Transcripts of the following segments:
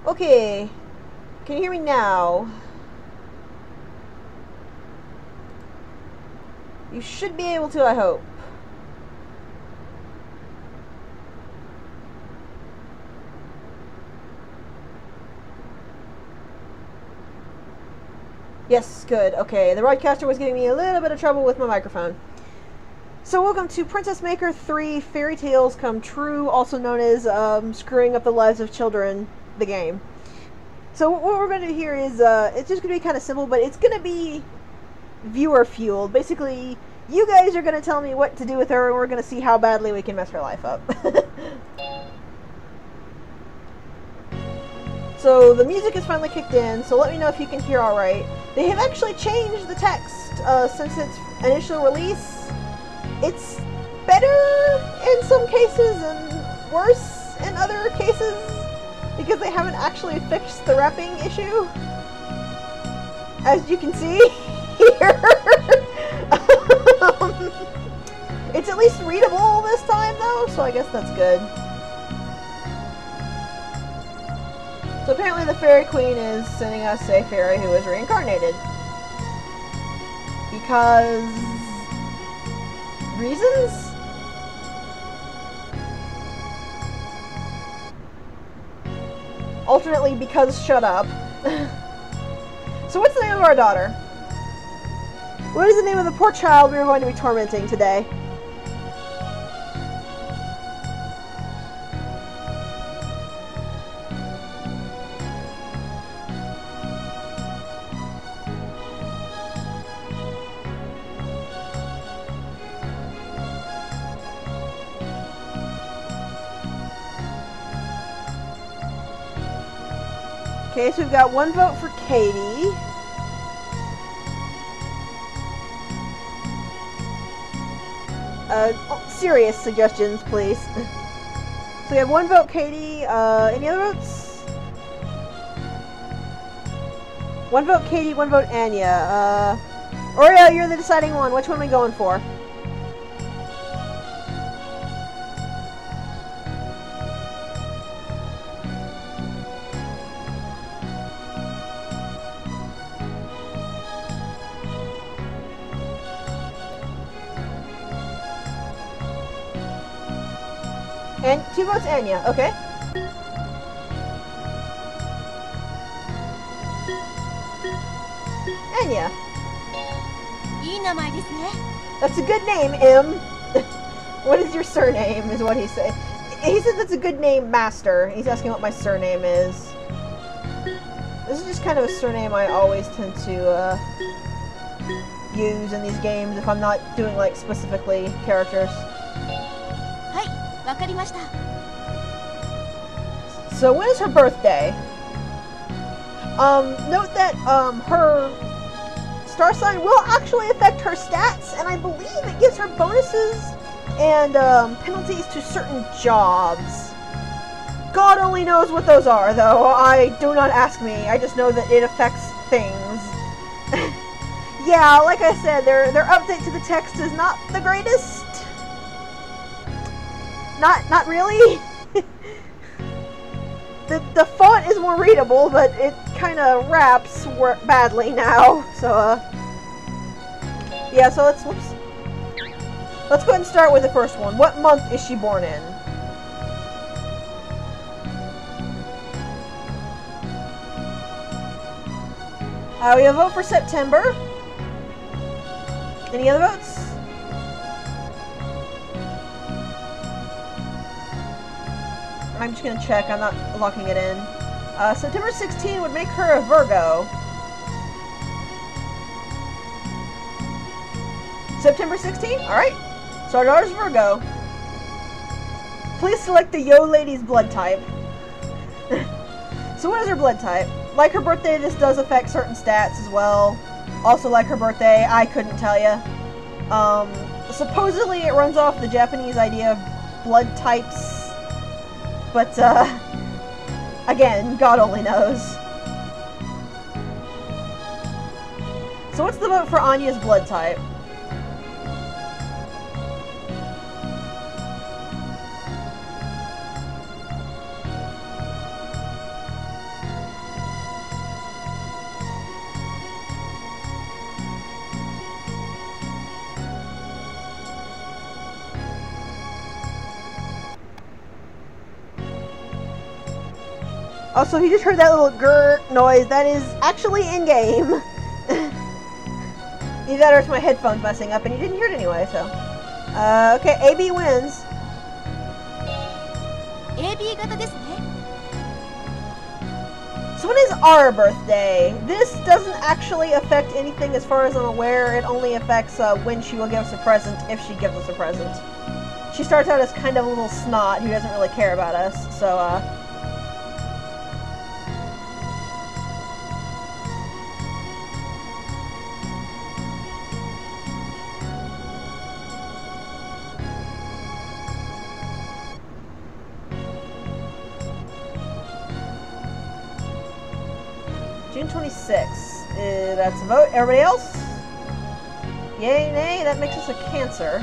Okay. Can you hear me now? You should be able to, I hope. Yes, good. Okay, the broadcaster was giving me a little bit of trouble with my microphone. So welcome to Princess Maker 3 Fairy Tales Come True, also known as Screwing Up the Lives of Children, the game. So what we're going to do here is, it's just going to be kind of simple, but it's going to be viewer-fueled. Basically, you guys are going to tell me what to do with her, and we're going to see how badly we can mess her life up. So the music is finally kicked in, so let me know if you can hear alright. They have actually changed the text since its initial release. It's better in some cases and worse in other cases because they haven't actually fixed the rapping issue. As you can see here. It's at least readable this time though, so I guess that's good. So apparently the Fairy Queen is sending us a fairy who is reincarnated. Because... reasons? Alternately, because shut up. So what's the name of our daughter? What is the name of the poor child we are going to be tormenting today? Okay, so we've got one vote for Katie. Serious suggestions, please. So we have one vote Katie. Any other votes? One vote Katie, one vote Anya. Oreo, you're the deciding one. Which one are we going for? And 2 votes Anya, okay. Anya. That's a good name, M. What is your surname, is what he said. He said that's a good name, Master. He's asking what my surname is. This is just kind of a surname I always tend to use in these games if I'm not doing, like, specifically characters. So when is her birthday? Note that her star sign will actually affect her stats, and I believe it gives her bonuses and penalties to certain jobs. God only knows what those are, though. Do not ask me. I just know that it affects things. Yeah, like I said, their update to the text is not the greatest. Not really. The font is more readable, but it kind of raps badly now. So, yeah. So let's go ahead and start with the first one. What month is she born in? We have a vote for September. Any other votes? I'm just going to check. I'm not locking it in. September 16 would make her a Virgo. September 16? Alright. So our daughter's Virgo. Please select the Yo Lady's blood type. So what is her blood type? Like her birthday, this does affect certain stats as well. Also like her birthday, I couldn't tell you. Supposedly it runs off the Japanese idea of blood types. But, again, God only knows. So what's the vote for Anya's blood type? Also, if you just heard that little grrr noise, that is actually in-game. Either that or it's my headphones messing up, and you didn't hear it anyway, so. Okay, AB wins. So when is our birthday? This doesn't actually affect anything as far as I'm aware. It only affects when she will give us a present, if she gives us a present. She starts out as kind of a little snot who doesn't really care about us, so June 26th. That's a vote. Everybody else? Yay, nay, that makes us a Cancer.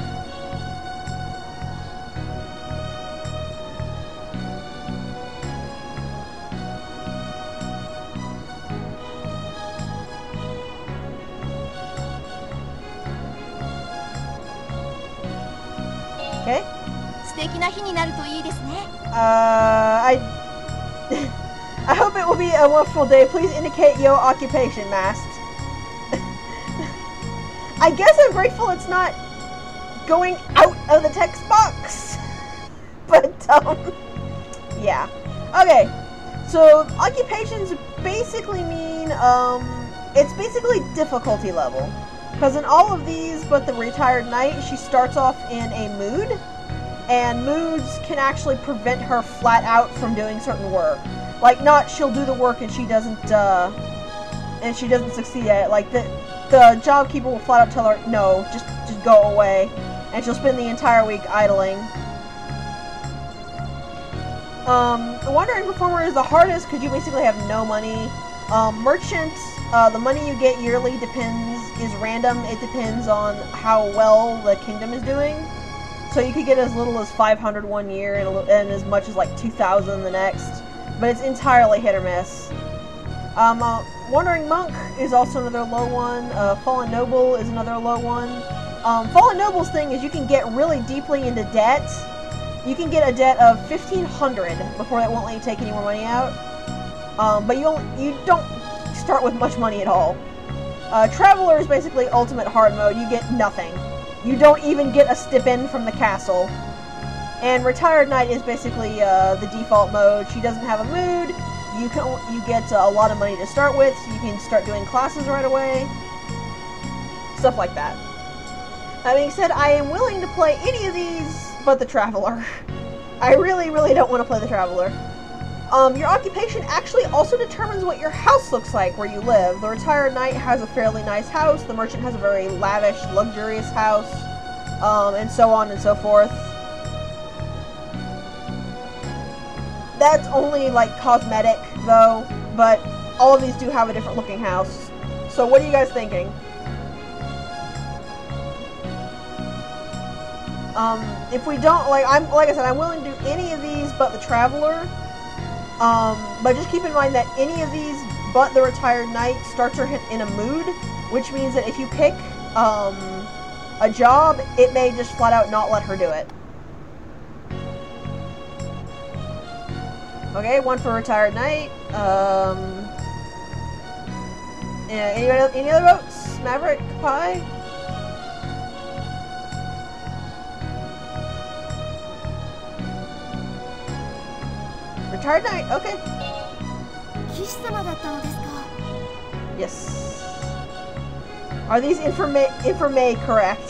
Okay. I hope it will be a wonderful day. Please indicate your occupation, Mast. I guess I'm grateful it's not going out of the text box. But, yeah. Okay. So, occupations basically mean, it's basically difficulty level. Because in all of these, but the retired knight, she starts off in a mood. And moods can actually prevent her flat out from doing certain work. Like, not she'll do the work and she doesn't succeed at it. Like, the job keeper will flat out tell her, no, just go away. And she'll spend the entire week idling. The Wandering Performer is the hardest because you basically have no money. Merchant, the money you get yearly is random. It depends on how well the kingdom is doing. So you could get as little as 500 one year and as much as like 2,000 the next. But it's entirely hit or miss. Wandering Monk is also another low one. Fallen Noble is another low one. Fallen Noble's thing is you can get really deeply into debt. You can get a debt of 1,500 before that won't let you take any more money out. But you don't start with much money at all. Traveler is basically ultimate hard mode. You get nothing. You don't even get a stipend from the castle. And Retired Knight is basically the default mode. She doesn't have a mood. You get a lot of money to start with, so you can start doing classes right away. Stuff like that. That being said, I am willing to play any of these but the Traveler. I really, really don't want to play the Traveler. Your occupation actually also determines what your house looks like where you live. The Retired Knight has a fairly nice house. The Merchant has a very lavish, luxurious house. And so on and so forth. That's only, like, cosmetic, though. But all of these do have a different looking house. So what are you guys thinking? If we don't, like I said, I'm willing to do any of these but the Traveler. But just keep in mind that any of these but the Retired Knight starts her in a mood, which means that if you pick a job, it may just flat out not let her do it. Okay, one for Retired Knight. Yeah, any other votes? Maverick, Pie? Retired Knight, okay. Yes. Are these informe correct?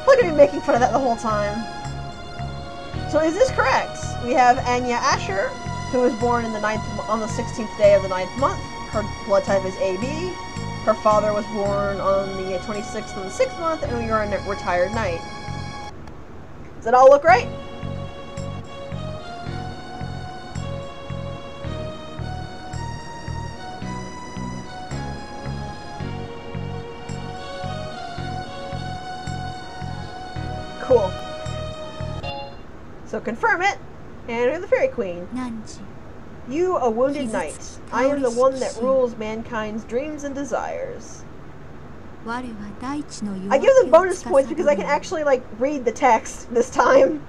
Look at me making fun of that the whole time. So is this correct? We have Anya Asher, who was born on the 16th day of the 9th month. Her blood type is AB. Her father was born on the 26th of the 6th month, and we are a Retired Knight. Does that all look right? Cool. So confirm it, and we're the Fairy Queen. You, a wounded knight. I am the one that rules mankind's dreams and desires. I give them bonus points because I can actually, like, read the text this time.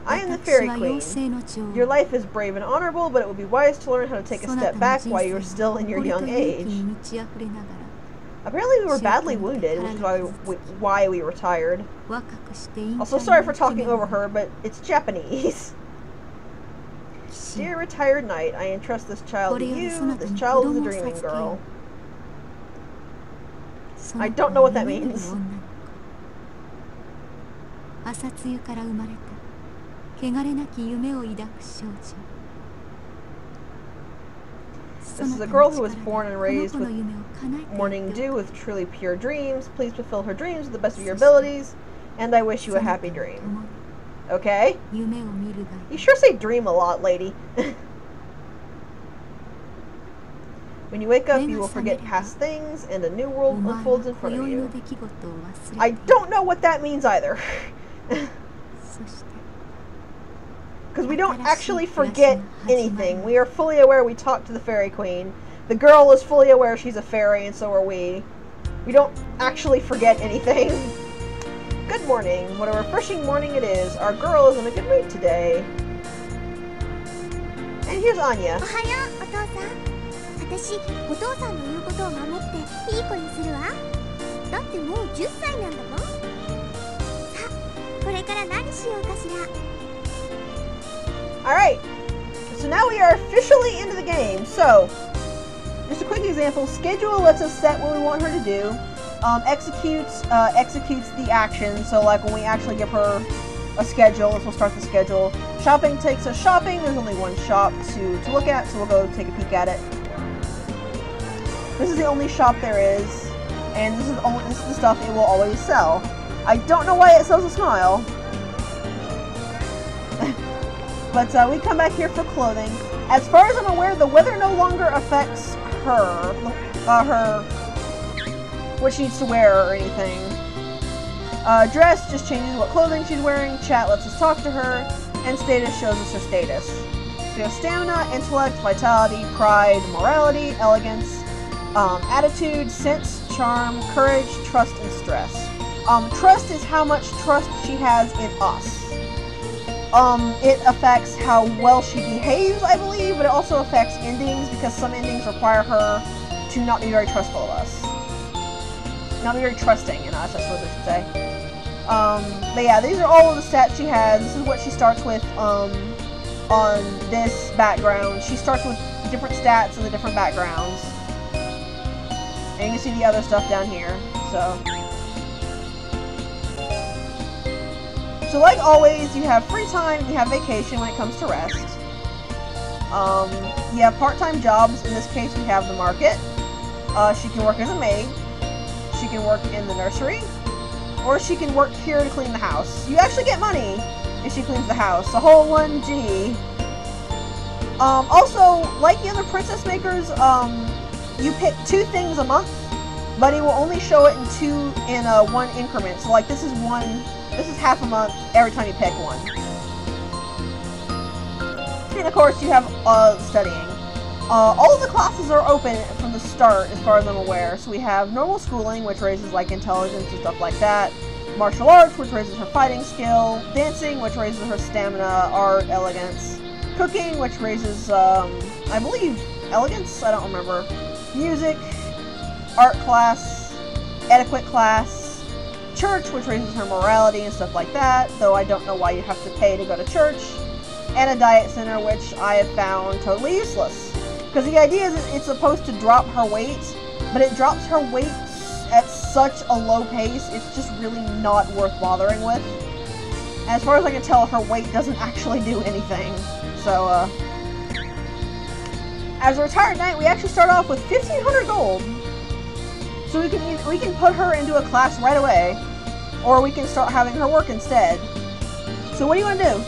I am the Fairy Queen. Your life is brave and honorable, but it would be wise to learn how to take a step back while you are still in your young age. Apparently we were badly wounded, which is why we were tired. Also, sorry for talking over her, but it's Japanese. Dear retired knight, I entrust this child to you. This child is a dreaming girl. I don't know what that means. This is a girl who was born and raised with morning dew with truly pure dreams. Please fulfill her dreams to the best of your abilities, and I wish you a happy dream. Okay? You sure say dream a lot, lady. When you wake up, you will forget past things, and a new world unfolds in front of you. I don't know what that means either. Because we don't actually forget anything. We are fully aware we talked to the Fairy Queen. The girl is fully aware she's a fairy, and so are we. We don't actually forget anything. Good morning. What a refreshing morning it is. Our girl is in a good mood today. And here's Anya. Alright, so now we are officially into the game. So, just a quick example. Schedule lets us set what we want her to do. Executes the action. So like when we actually give her a schedule, this will start the schedule. Shopping takes us shopping. There's only one shop to look at, so we'll go take a peek at it. This is the only shop there is, and this is the stuff it will always sell. I don't know why it sells a smile. But we come back here for clothing. As far as I'm aware, the weather no longer affects her, what she needs to wear or anything. Dress just changes what clothing she's wearing. Chat lets us talk to her, and status shows us her status. So we have stamina, intellect, vitality, pride, morality, elegance, attitude, sense, charm, courage, trust, and stress. Trust is how much trust she has in us. It affects how well she behaves, I believe, but it also affects endings, because some endings require her to not be very trustful of us. Not be very trusting, that's what I should say. But yeah, these are all of the stats she has. This is what she starts with, on this background. She starts with different stats in the different backgrounds. And you can see the other stuff down here, So like always, you have free time, you have vacation when it comes to rest. You have part-time jobs. In this case, we have the market. She can work as a maid. She can work in the nursery. Or she can work here to clean the house. You actually get money if she cleans the house. A whole 1G. Also, like the other princess makers, you pick 2 things a month, but it will only show it in one increment. So like this is half a month every time you pick one. And of course you have studying. All of the classes are open from the start as far as I'm aware. So we have normal schooling, which raises like intelligence and stuff like that. Martial arts, which raises her fighting skill. Dancing, which raises her stamina, art, elegance. Cooking, which raises, I believe, elegance? I don't remember. Music, art class, etiquette class. Church, which raises her morality and stuff like that, though I don't know why you have to pay to go to church. And a diet center, which I have found totally useless. Because the idea is it's supposed to drop her weight, but it drops her weight at such a low pace, it's just really not worth bothering with. And as far as I can tell, her weight doesn't actually do anything. So, as a retired knight, we actually start off with 1,500 gold. So we can put her into a class right away, or we can start having her work instead. So what do you want to do?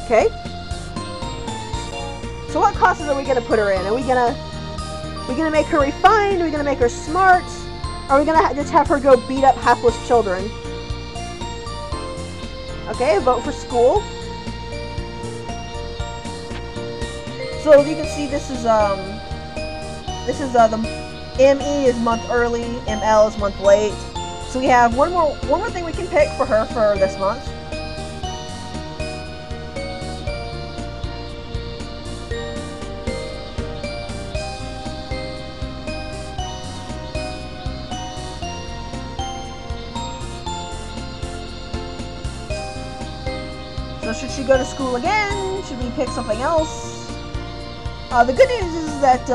Okay. So what classes are we gonna put her in? Are we gonna make her refined? Are we gonna make her smart? Are we gonna just have her go beat up hapless children? Okay, vote for school. So you can see this is the ME is month early, ML is month late. So we have one more thing we can pick for her for this month. So should she go to school again? Should we pick something else? The good news is that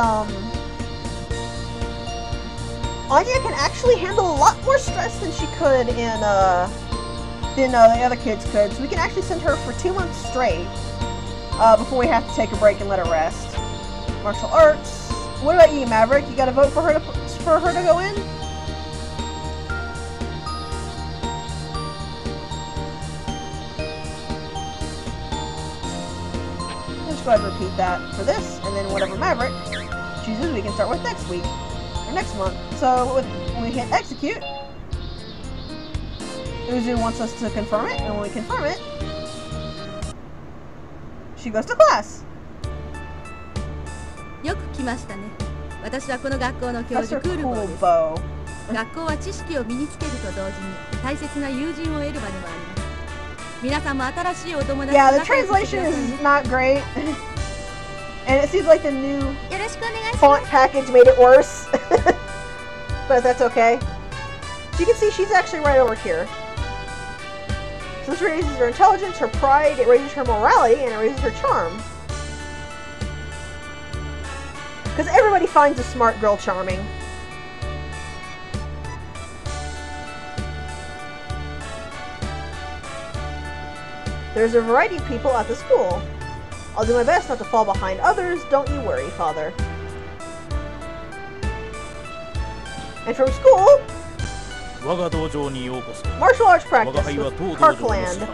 Anya can actually handle a lot more stress than she could than the other kids could. So we can actually send her for 2 months straight before we have to take a break and let her rest. Martial arts. What about you, Maverick? You got to vote for her to go in? Go ahead and repeat that for this, and then whatever Maverick chooses, we can start with next week or next month. So when we hit execute, Uzu wants us to confirm it, and when we confirm it, she goes to class. よく来ましたね。私はこの学校の教授クールボーです。学校は知識を身につけると同時に大切な友人を得る場でもあります。 Yeah, the translation is not great. And it seems like the new font package made it worse. But that's okay. So you can see she's actually right over here. So this raises her intelligence, her pride, it raises her morality, and it raises her charm. Because everybody finds a smart girl charming. There's a variety of people at the school. I'll do my best not to fall behind others, don't you worry, Father. And from school, martial arts practice with Parkland.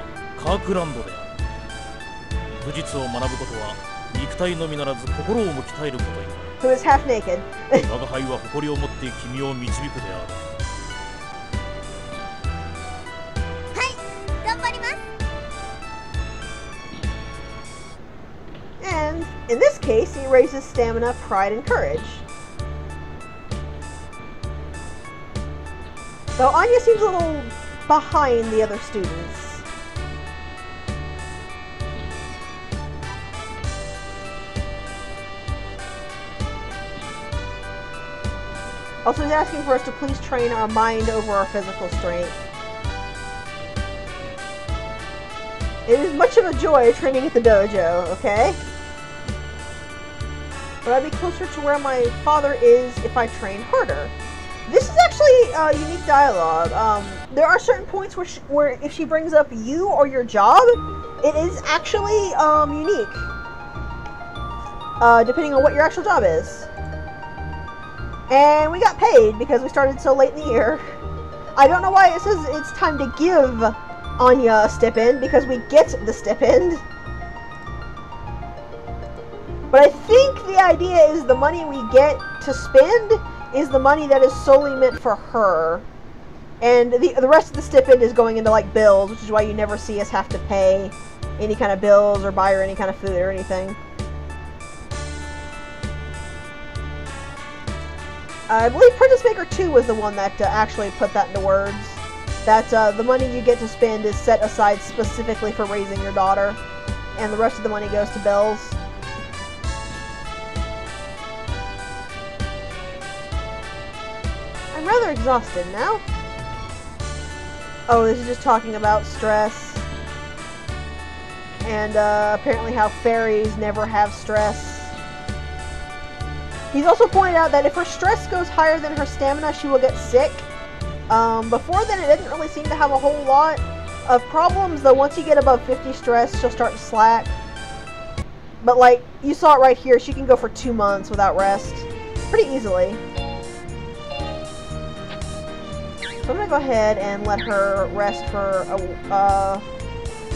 Who is half naked. And in this case, he raises stamina, pride, and courage. Though Anya seems a little behind the other students. Also, he's asking for us to please train our mind over our physical strength. It is much of a joy training at the dojo, okay? But I'd be closer to where my father is if I train harder. This is actually unique dialogue. There are certain points where if she brings up you or your job, it is actually unique. Depending on what your actual job is. And we got paid because we started so late in the year. I don't know why it says it's time to give Anya a stipend, because we get the stipend. But I think the idea is the money we get to spend is the money that is solely meant for her. And the rest of the stipend is going into like bills, which is why you never see us have to pay any kind of bills or buy her any kind of food or anything. I believe Princess Maker 2 was the one that actually put that into words. That the money you get to spend is set aside specifically for raising your daughter, and the rest of the money goes to bills. I'm rather exhausted now. Oh, this is just talking about stress. And apparently how fairies never have stress. He's also pointed out that if her stress goes higher than her stamina, she will get sick. Before then, it didn't really seem to have a whole lot of problems, though once you get above 50 stress, she'll start to slack. But like, you saw it right here, she can go for 2 months without rest. Pretty easily. So I'm going to go ahead and let her rest for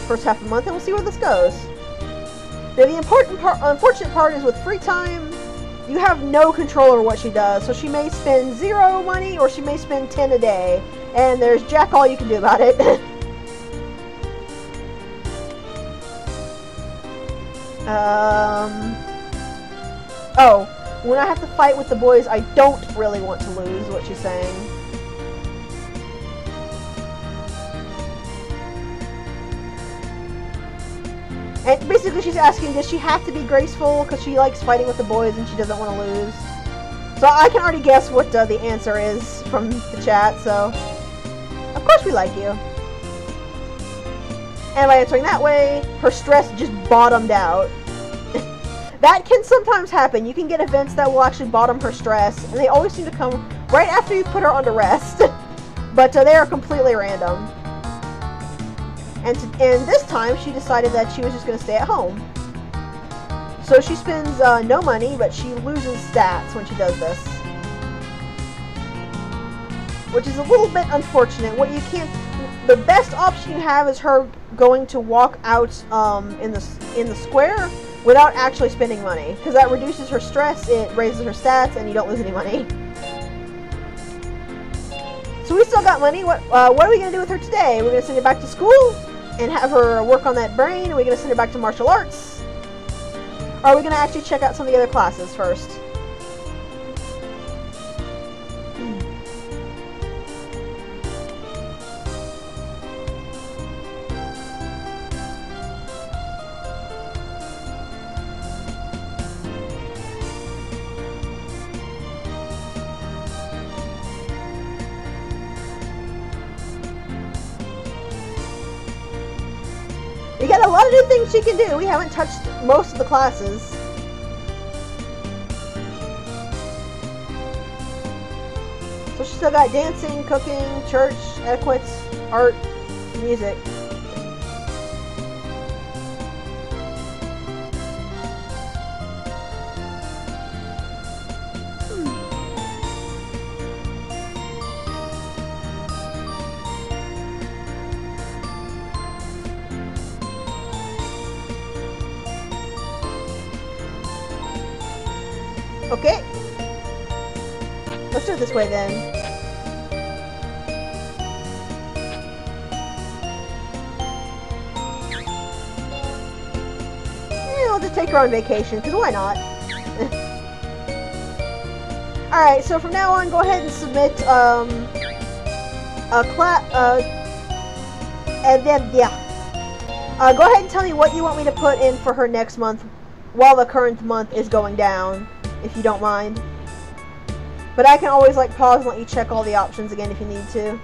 first half of the month, and we'll see where this goes. Now, the unfortunate part is with free time, you have no control over what she does, so she may spend 0 money or she may spend 10 a day, and there's jack all you can do about it. Oh, when I have to fight with the boys, I don't really want to lose, what she's saying. And basically she's asking, does she have to be graceful because she likes fighting with the boys and she doesn't want to lose? So I can already guess what the answer is from the chat, so... Of course we like you. And by answering that way, her stress just bottomed out. That can sometimes happen. You can get events that will actually bottom her stress, and they always seem to come right after you put her under rest. But they are completely random. And this time, she decided that she was just going to stay at home. So she spends no money, but she loses stats when she does this. Which is a little bit unfortunate. What you can't... The best option you have is her going to walk out in the square without actually spending money. Because that reduces her stress, it raises her stats, and you don't lose any money. So we still got money. What are we going to do with her today? We're going to send her back to school and have her work on that brain? Are we going to send her back to martial arts? Or are we going to actually check out some of the other classes first? We got a lot of new things she can do. We haven't touched most of the classes. So she's still got dancing, cooking, church, etiquettes, art, music. Okay. Let's do it this way then. Yeah, I'll just take her on vacation, because why not? Alright, so from now on, go ahead and submit, go ahead and tell me what you want me to put in for her next month while the current month is going down, if you don't mind. But I can always like pause and let you check all the options again if you need to.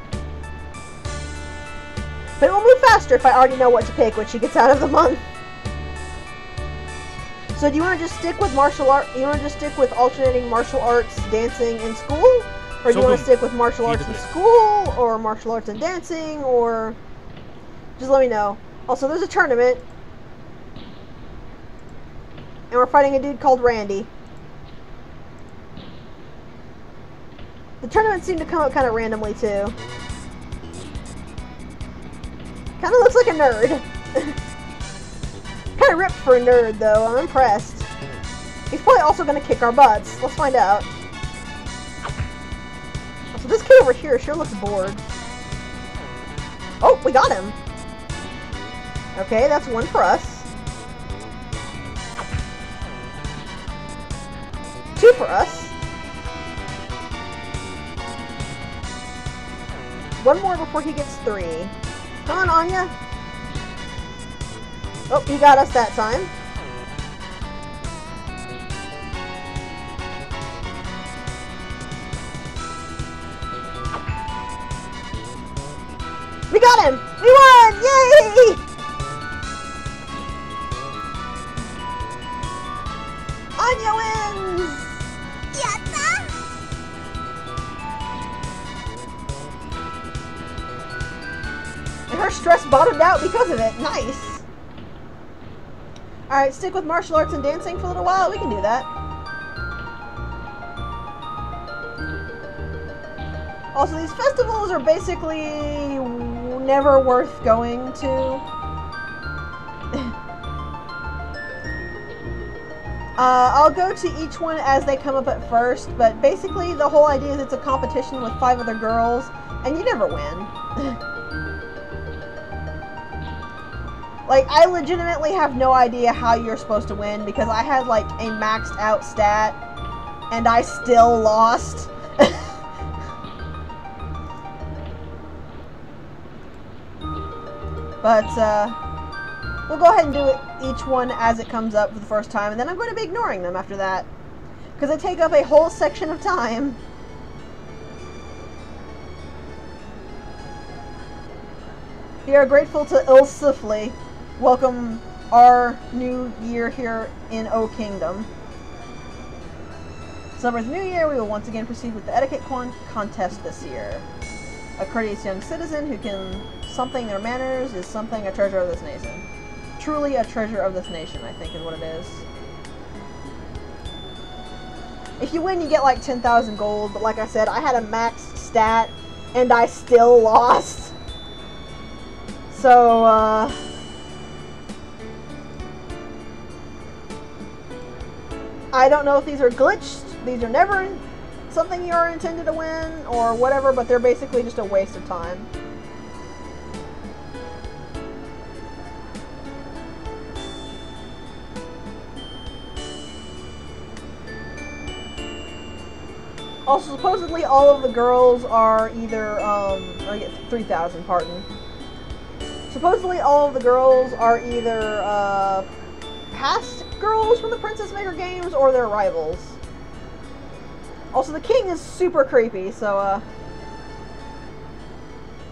But it will move faster if I already know what to pick when she gets out of the month. So do you want to just stick with martial art? You want to just stick with alternating martial arts, dancing, and school? Or do you want to stick with martial arts and school, or martial arts and dancing, or... Just let me know. Also, there's a tournament. And we're fighting a dude called Randy. The tournaments seem to come up kind of randomly, too. Kind of looks like a nerd. Kind of ripped for a nerd, though. I'm impressed. He's probably also going to kick our butts. Let's find out. So this kid over here sure looks bored. Oh, we got him. Okay, that's one for us. 2 for us. 1 more before he gets 3. Come on, Anya. Oh, he got us that time. We got him! We won! Yay! Anya wins! Yatta! And her stress bottomed out because of it. Nice! Alright, stick with martial arts and dancing for a little while. We can do that. Also, these festivals are basically never worth going to. I'll go to each one as they come up at first, but basically the whole idea is it's a competition with 5 other girls, and you never win. Like, I legitimately have no idea how you're supposed to win because I had, like, a maxed out stat and I still lost. But, we'll go ahead and do it each one as it comes up for the first time, and then I'm going to be ignoring them after that. Because they take up a whole section of time. We are grateful to Ilsifli. Welcome our new year here in O Kingdom. Celebrate the new year, we will once again proceed with the etiquette contest this year. A courteous young citizen who can something their manners is something a treasure of this nation. Truly a treasure of this nation, I think is what it is. If you win, you get like 10,000 gold, but like I said, I had a maxed stat and I still lost. So, I don't know if these are glitched, these are never something you're intended to win, or whatever, but they're basically just a waste of time. Also, supposedly all of the girls are either, I get 3,000, pardon. Supposedly all of the girls are either, past girls from the Princess Maker games or their rivals. Also, the king is super creepy, so,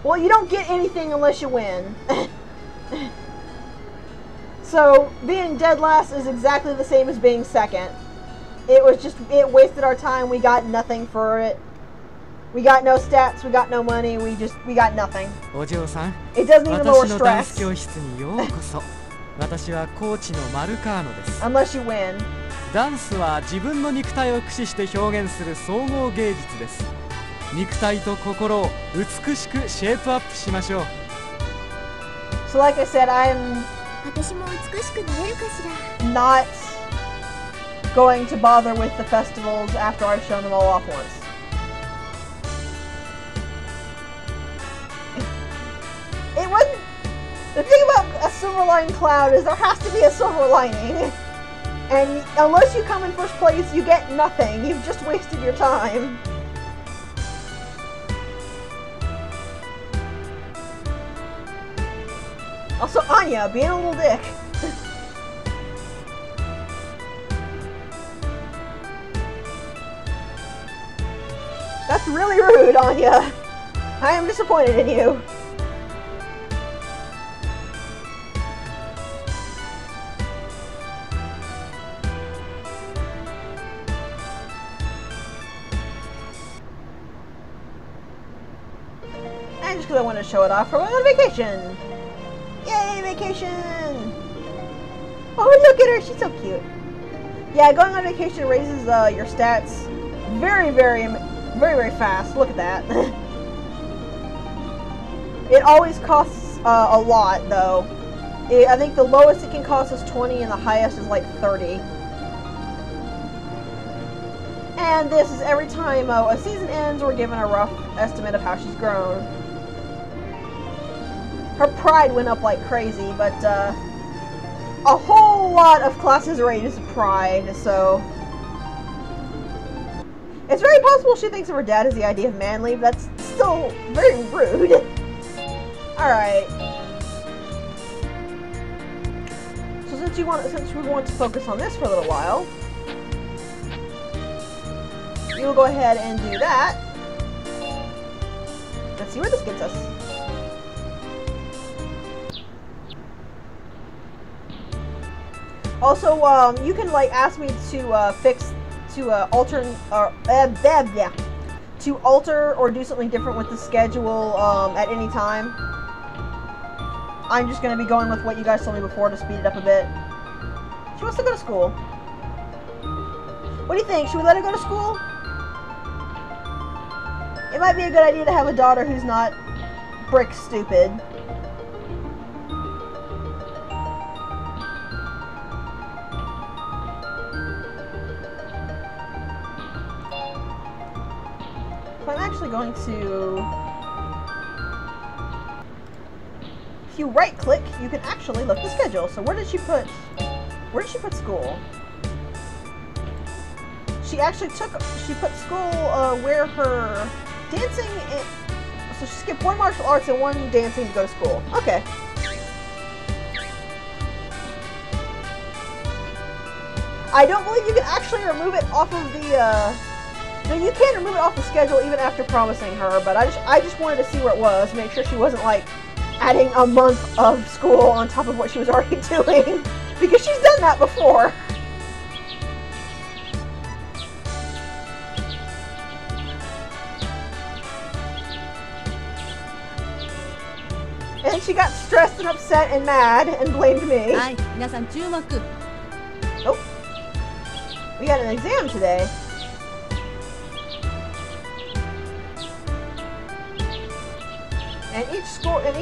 well, you don't get anything unless you win. So, being dead last is exactly the same as being second. It was just, it wasted our time, we got nothing for it. We got no stats, we got no money, we got nothing. It doesn't even lower stress. Unless you win. ダンスは自分の肉体を駆使して表現する総合芸術です。肉体と心を美しくシェイプアップしましょう。So like I said, I'm 私も美しくなれるかしら。 not going to bother with the festivals after I've shown them all off once. It wasn't... The thing about a silver line cloud is there has to be a silver lining. And unless you come in first place, you get nothing. You've just wasted your time. Also, Anya, being a little dick. That's really rude, Anya. I am disappointed in you. And just because I wanted to show it off, we're going on vacation. Yay, vacation! Oh, look at her. She's so cute. Yeah, going on vacation raises your stats very, very fast. Look at that. It always costs a lot, though. I think the lowest it can cost is 20, and the highest is like 30. And this is every time a season ends, we're given a rough estimate of how she's grown. Her pride went up like crazy, but a whole lot of classes raised pride, so... It's very possible she thinks of her dad as the idea of man leave. That's still very rude. Alright. So since we want to focus on this for a little while, we will go ahead and do that. Let's see where this gets us. Also, you can like ask me to alter or do something different with the schedule at any time. I'm just going to be going with what you guys told me before to speed it up a bit. She wants to go to school. What do you think? Should we let her go to school? It might be a good idea to have a daughter who's not brick stupid. So I'm actually going to if you right-click, you can actually look the schedule. So where did she put school? She actually put school where her dancing, so she skipped one martial arts and one dancing to go to school. Okay. I don't believe you can actually remove it off of the, no, you can remove it off the schedule even after promising her, but I just wanted to see where it was, make sure she wasn't, like, adding a month of school on top of what she was already doing, because she's done that before. And she got stressed and upset and mad and blamed me. Oh. We got an exam today. And each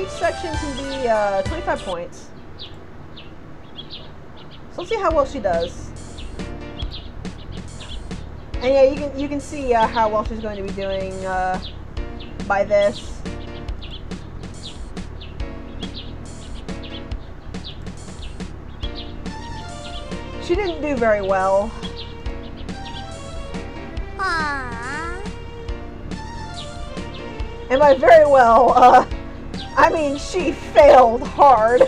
section can be 25 points. So let's see how well she does. And yeah, you can see how well she's going to be doing by this. She didn't do very well. And by very well, I mean she failed hard.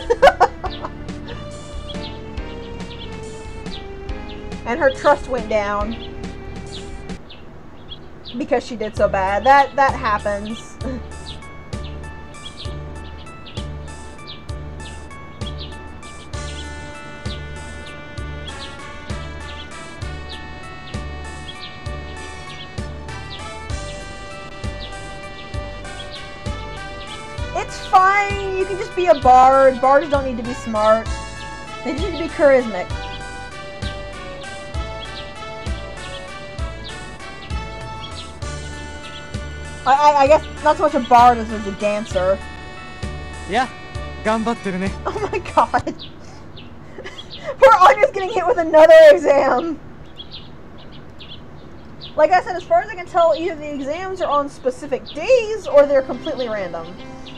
And her trust went down because she did so bad. That happens. It's fine, you can just be a bard. Bards don't need to be smart. They just need to be charismatic. I guess not so much a bard as a dancer. Yeah, 頑張ってるね. Oh my god. Poor Anya's getting hit with another exam. Like I said, as far as I can tell, either the exams are on specific days or they're completely random.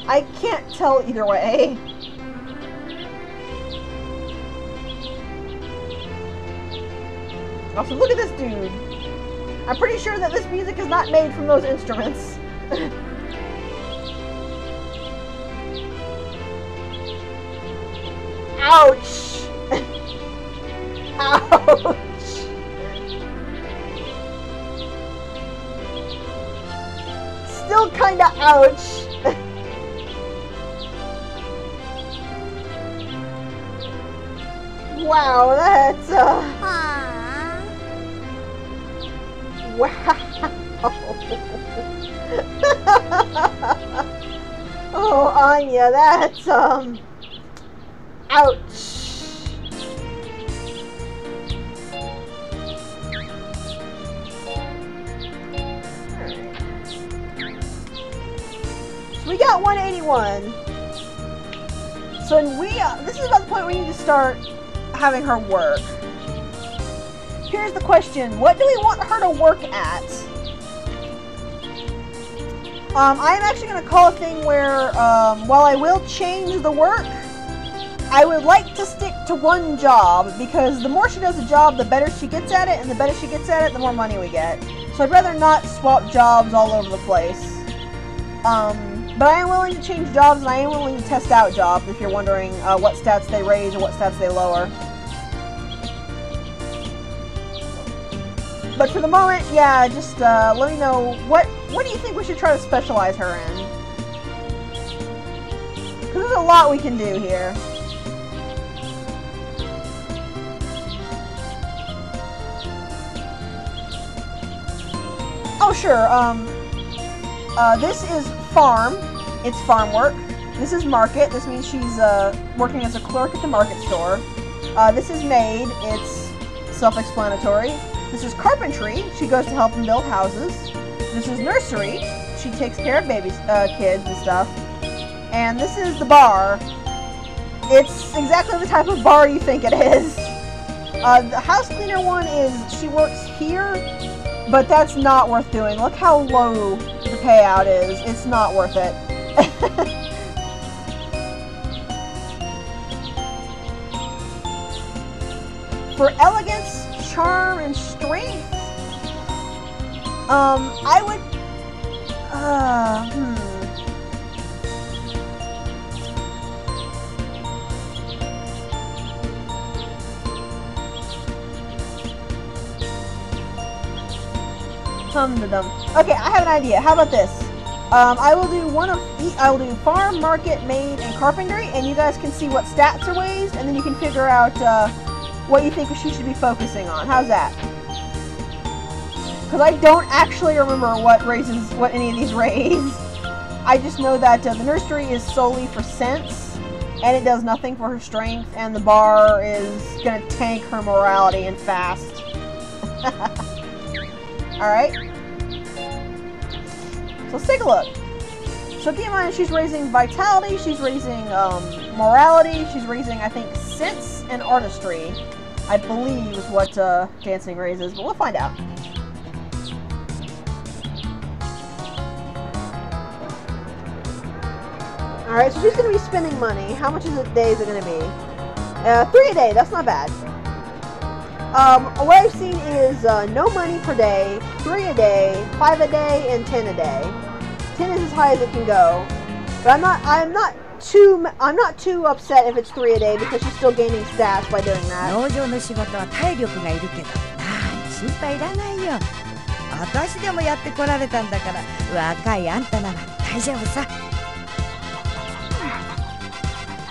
I can't tell either way. Also, look at this dude. I'm pretty sure that this music is not made from those instruments. Ouch! Ouch! Still kinda ouch. Wow, that's wow. Oh, Anya, that's ouch. So we got 181. So this is about the point where we need to start having her work. Here's the question: what do we want her to work at? I'm actually going to call a thing where, while I will change the work, I would like to stick to one job, because the more she does a job, the better she gets at it, and the better she gets at it, the more money we get. So I'd rather not swap jobs all over the place. But I am willing to change jobs, and I am willing to test out jobs, if you're wondering what stats they raise or what stats they lower. But for the moment, yeah, just let me know, what do you think we should try to specialize her in? Because there's a lot we can do here. Oh, sure, this is farm. It's farm work. This is market. This means she's working as a clerk at the market store. This is maid. It's self-explanatory. This is carpentry. She goes to help them build houses. This is nursery. She takes care of babies, kids and stuff. And this is the bar. It's exactly the type of bar you think it is. The house cleaner one is, she works here, but that's not worth doing. Look how low the payout is. It's not worth it. For elegance, charm, and strength, I would, Okay, I have an idea. How about this? I will do I will do farm, market, maid, and carpentry, and you guys can see what stats are raised, and then you can figure out what you think she should be focusing on. How's that? Because I don't actually remember what any of these raise. I just know that the nursery is solely for sense, and it does nothing for her strength, and the bar is going to tank her morality and fast. Alright. So let's take a look. So keep in mind, she's raising vitality, she's raising morality, she's raising, I think, sense and artistry, I believe is what dancing raises, but we'll find out. Alright, so she's going to be spending money. How much a day is it going to be? 3 a day, that's not bad. What I've seen is no money per day, 3 a day, 5 a day, and 10 a day. 10 is as high as it can go. But I'm not too upset if it's 3 a day because she's still gaining stats by doing that. 農場の仕事は体力がいるけど、心配いらないよ。私でもやってこられたんだから、若いあんたなら大丈夫さ。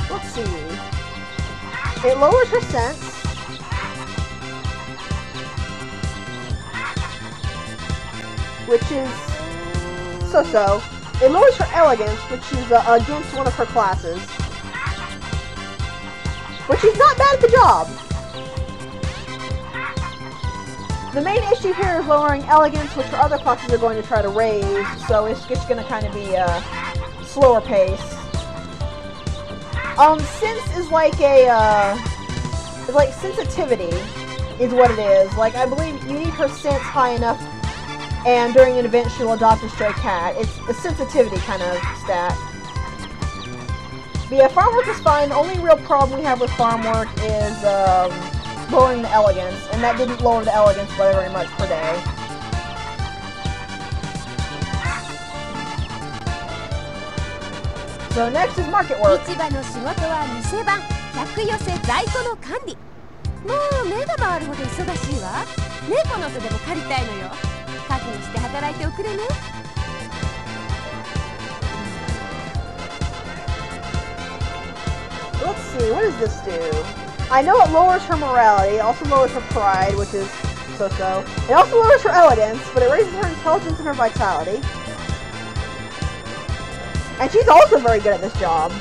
Let's see. It lowers her sense. Which is so-so. It lowers her elegance, which is against one of her classes. But she's not bad at the job. The main issue here is lowering elegance, which her other classes are going to try to raise, so it's just going to kind of be a slower pace. Sense is like it's like sensitivity is what it is. Like, I believe you need her sense high enough, and during an event she'll adopt a stray cat. It's a sensitivity kind of stat. But yeah, farm work is fine. The only real problem we have with farm work is lowering the elegance, and that didn't lower the elegance by very much per day. So next is market work. 市場の仕事は店番、客寄せ、在庫の管理。もう目が回るほど忙しいわ。猫の手でも借りたいのよ。覚悟して働いておくれね。Let's see, what does this do? I know it lowers her morality, it also lowers her pride, which is so-so. It also lowers her elegance, but it raises her intelligence and her vitality. And she's also very good at this job.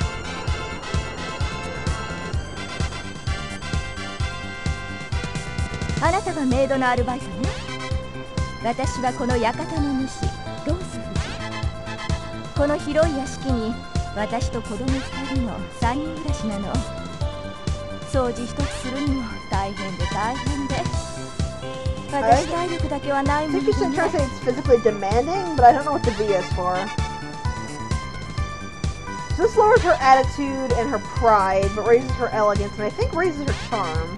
あなたがメイドのアルバイトね。私はこの館の主、ローズ夫人。この広い屋敷に私と子供2人の3人暮らしなの。掃除一つするにも大変で大変で。私体力だけはないものね。I think you should try to say it's physically demanding, but I don't know what the V is for. So this lowers her attitude and her pride, but raises her elegance, and I think raises her charm.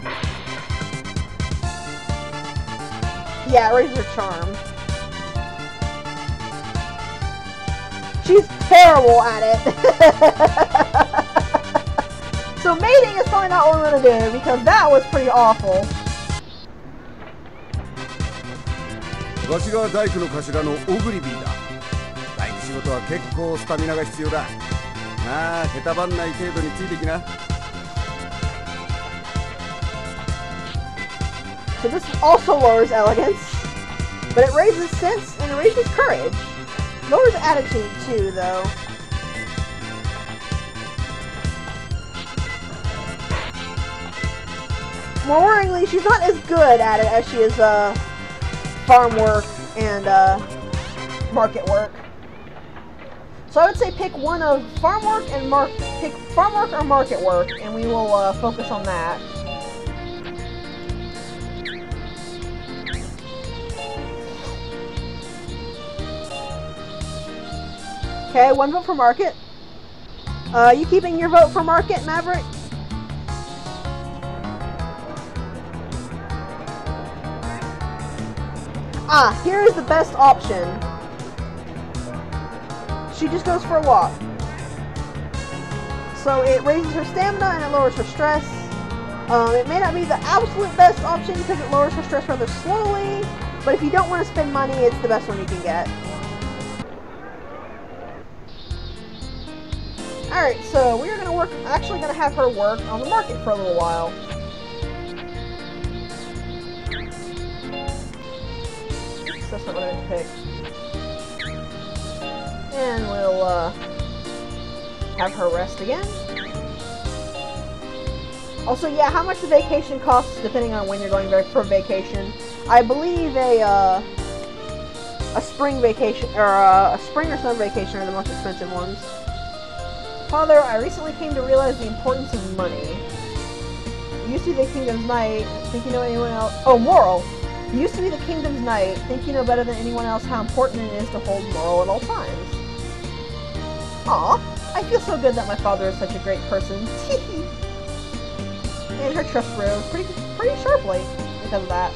Yeah, it raises her charm. She's terrible at it. So mating is probably not what we're gonna do, because that was pretty awful. わしが大工の頭のオグリビーだ。大工仕事は結構スタミナが必要だ。まあ、へたばんない程度についてきな。So this also lowers elegance, but it raises sense and it raises courage. Lowers attitude too, though. More worryingly, she's not as good at it as she is farm work and market work. So I would say pick one of farm work and pick farm work or market work, and we will focus on that. Okay, one vote for market. You keeping your vote for market, Maverick? Ah, here is the best option. She just goes for a walk. So it raises her stamina and it lowers her stress. It may not be the absolute best option because it lowers her stress rather slowly, but if you don't want to spend money, it's the best one you can get. Alright, so we're going to work, actually going to have her work on the market for a little while. Oops, that's not what I meant to pick. And we'll have her rest again. Also, yeah, how much the vacation costs depending on when you're going for vacation. I believe a spring vacation, or a spring or summer vacation are the most expensive ones. Father, I recently came to realize the importance of money. You used to be the kingdom's knight, think you know anyone else? Oh, moral! You used to be the kingdom's knight, think you know better than anyone else how important it is to hold moral at all times. Aw, I feel so good that my father is such a great person. And her trust rose pretty sharply because of that.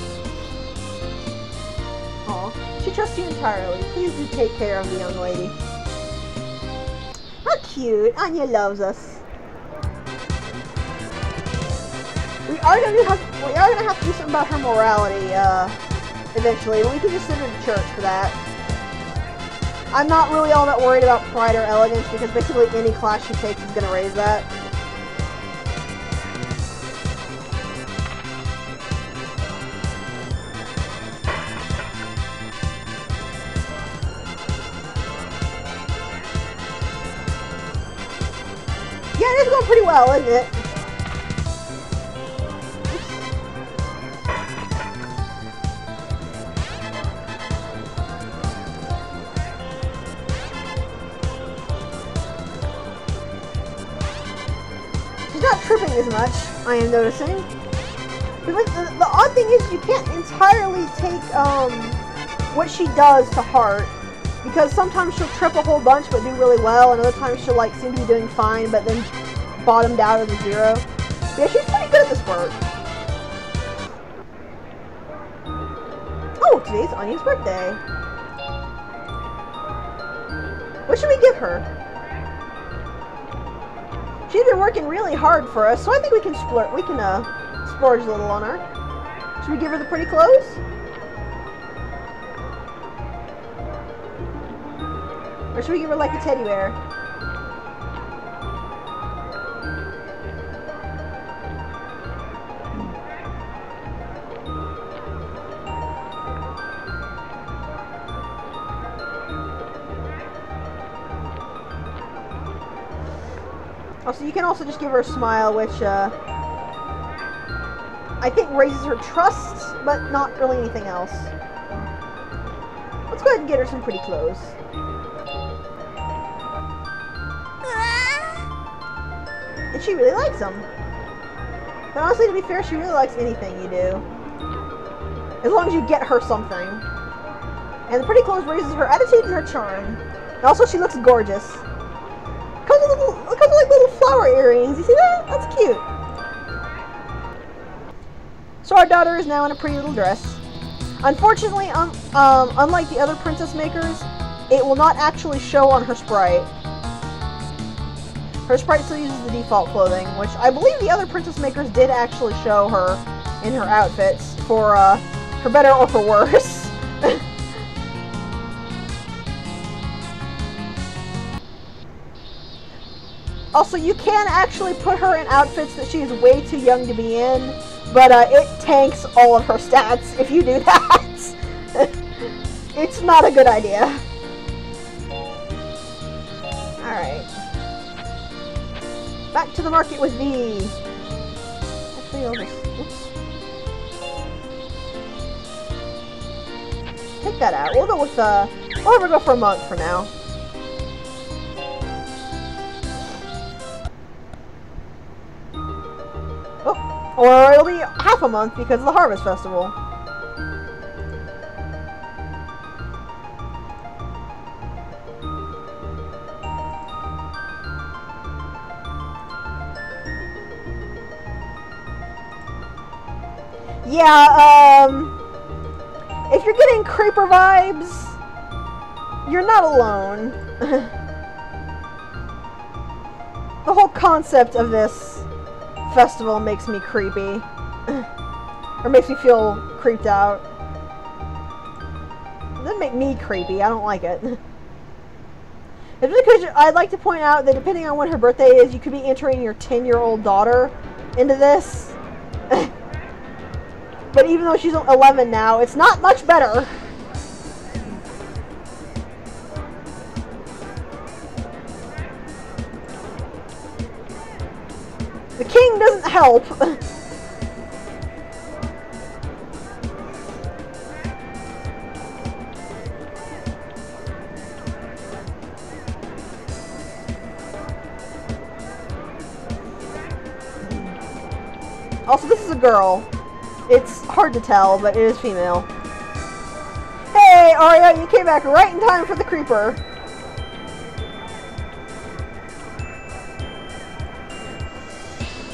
Aw, she trusts you entirely. Please do take care of the young lady. How cute! Anya loves us. We are gonna have to do something about her morality eventually. We can just send her to church for that. I'm not really all that worried about pride or elegance because basically any class she takes is gonna raise that. Yeah, it's going pretty well, isn't it? She's not tripping as much, I am noticing. But like, the odd thing is you can't entirely take what she does to heart. Because sometimes she'll trip a whole bunch but do really well, and other times she'll like seem to be doing fine but then bottomed out of the zero. Yeah, she's pretty good at this part. Oh, today's Anya's birthday. What should we give her? She's been working really hard for us, so I think we can splurge a little on her. Should we give her the pretty clothes? Or should we give her like a teddy bear? Also, you can also just give her a smile, which I think raises her trust, but not really anything else. Let's go ahead and get her some pretty clothes. And she really likes them. But honestly, to be fair, she really likes anything you do. As long as you get her something. And the pretty clothes raises her attitude and her charm. And also, she looks gorgeous. Comes with like little flower earrings. You see that? That's cute. So our daughter is now in a pretty little dress. Unfortunately, unlike the other princess makers, it will not actually show on her sprite. Her sprite still uses the default clothing, which I believe the other princess makers did actually show her in her outfits for better or for worse. Also, you can actually put her in outfits that she is way too young to be in, but it tanks all of her stats if you do that. It's not a good idea. Alright. Back to the market with V. Actually, I'll just... Oops. Take that out. We'll go with, we'll have her go for a month for now. Oh, or it'll be half a month because of the Harvest Festival. Yeah, if you're getting creeper vibes, you're not alone. The whole concept of this festival makes me creepy. Or makes me feel creeped out. It doesn't make me creepy. I don't like it. It's because I'd like to point out that depending on when her birthday is, you could be entering your 10-year-old daughter into this. But even though she's 11 now, it's not much better. The king doesn't help. Also, this is a girl. It's hard to tell, but it is female. Hey, Arya, you came back right in time for the creeper.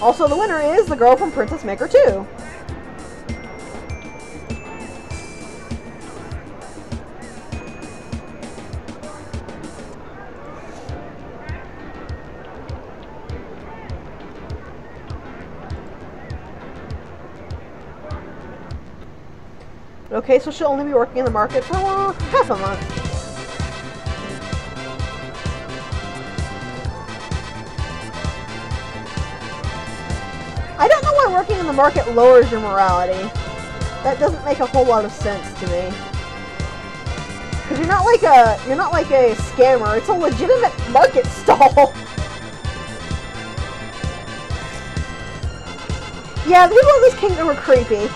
Also, the winner is the girl from Princess Maker 2. Okay, so she'll only be working in the market for half a month. I don't know why working in the market lowers your morality. That doesn't make a whole lot of sense to me. Because you're not like a scammer. It's a legitimate market stall. Yeah, the people in this kingdom are creepy.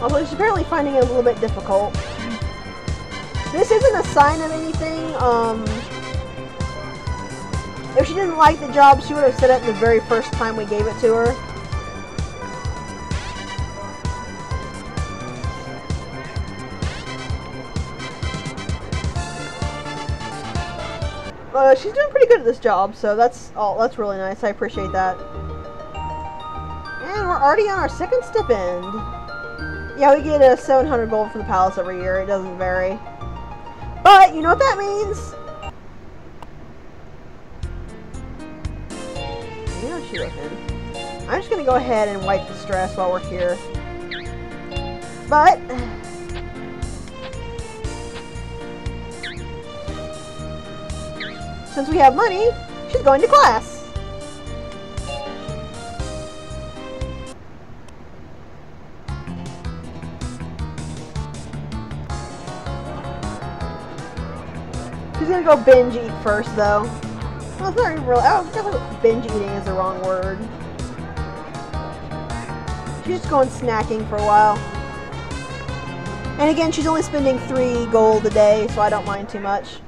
Although she's apparently finding it a little bit difficult. This isn't a sign of anything. If she didn't like the job, she would have said it the very first time we gave it to her. She's doing pretty good at this job, so that's really nice. I appreciate that. And we're already on our second stipend. Yeah, we get a 700 gold from the palace every year. It doesn't vary. But, you know what that means? You know she's looking. I'm just going to go ahead and wipe the stress while we're here. But... since we have money, she's going to class. She's gonna go binge eat first, though. Well, it's not even really. Oh, I guess binge eating is the wrong word. She's just going snacking for a while. And again, she's only spending 3 gold a day, so I don't mind too much.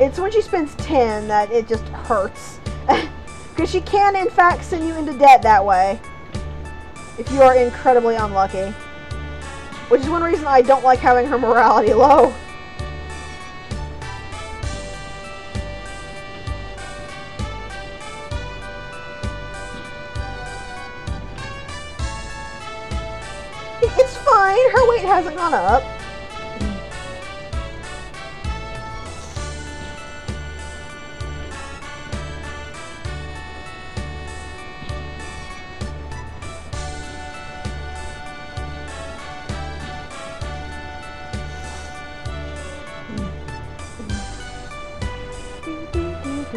It's when she spends 10 that it just hurts. Because she can, in fact, send you into debt that way. If you are incredibly unlucky. Which is one reason I don't like having her morality low. It's fine. Her weight hasn't gone up. I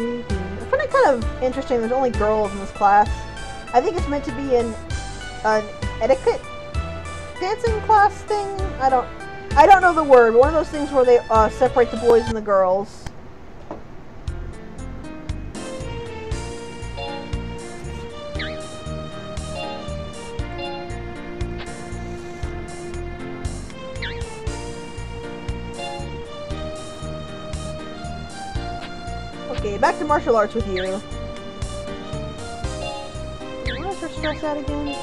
find it kind of interesting there's only girls in this class. I think it's meant to be an etiquette dancing class thing. I don't know the word, but one of those things where they separate the boys and the girls. Okay, back to martial arts with you. What is her stress at again?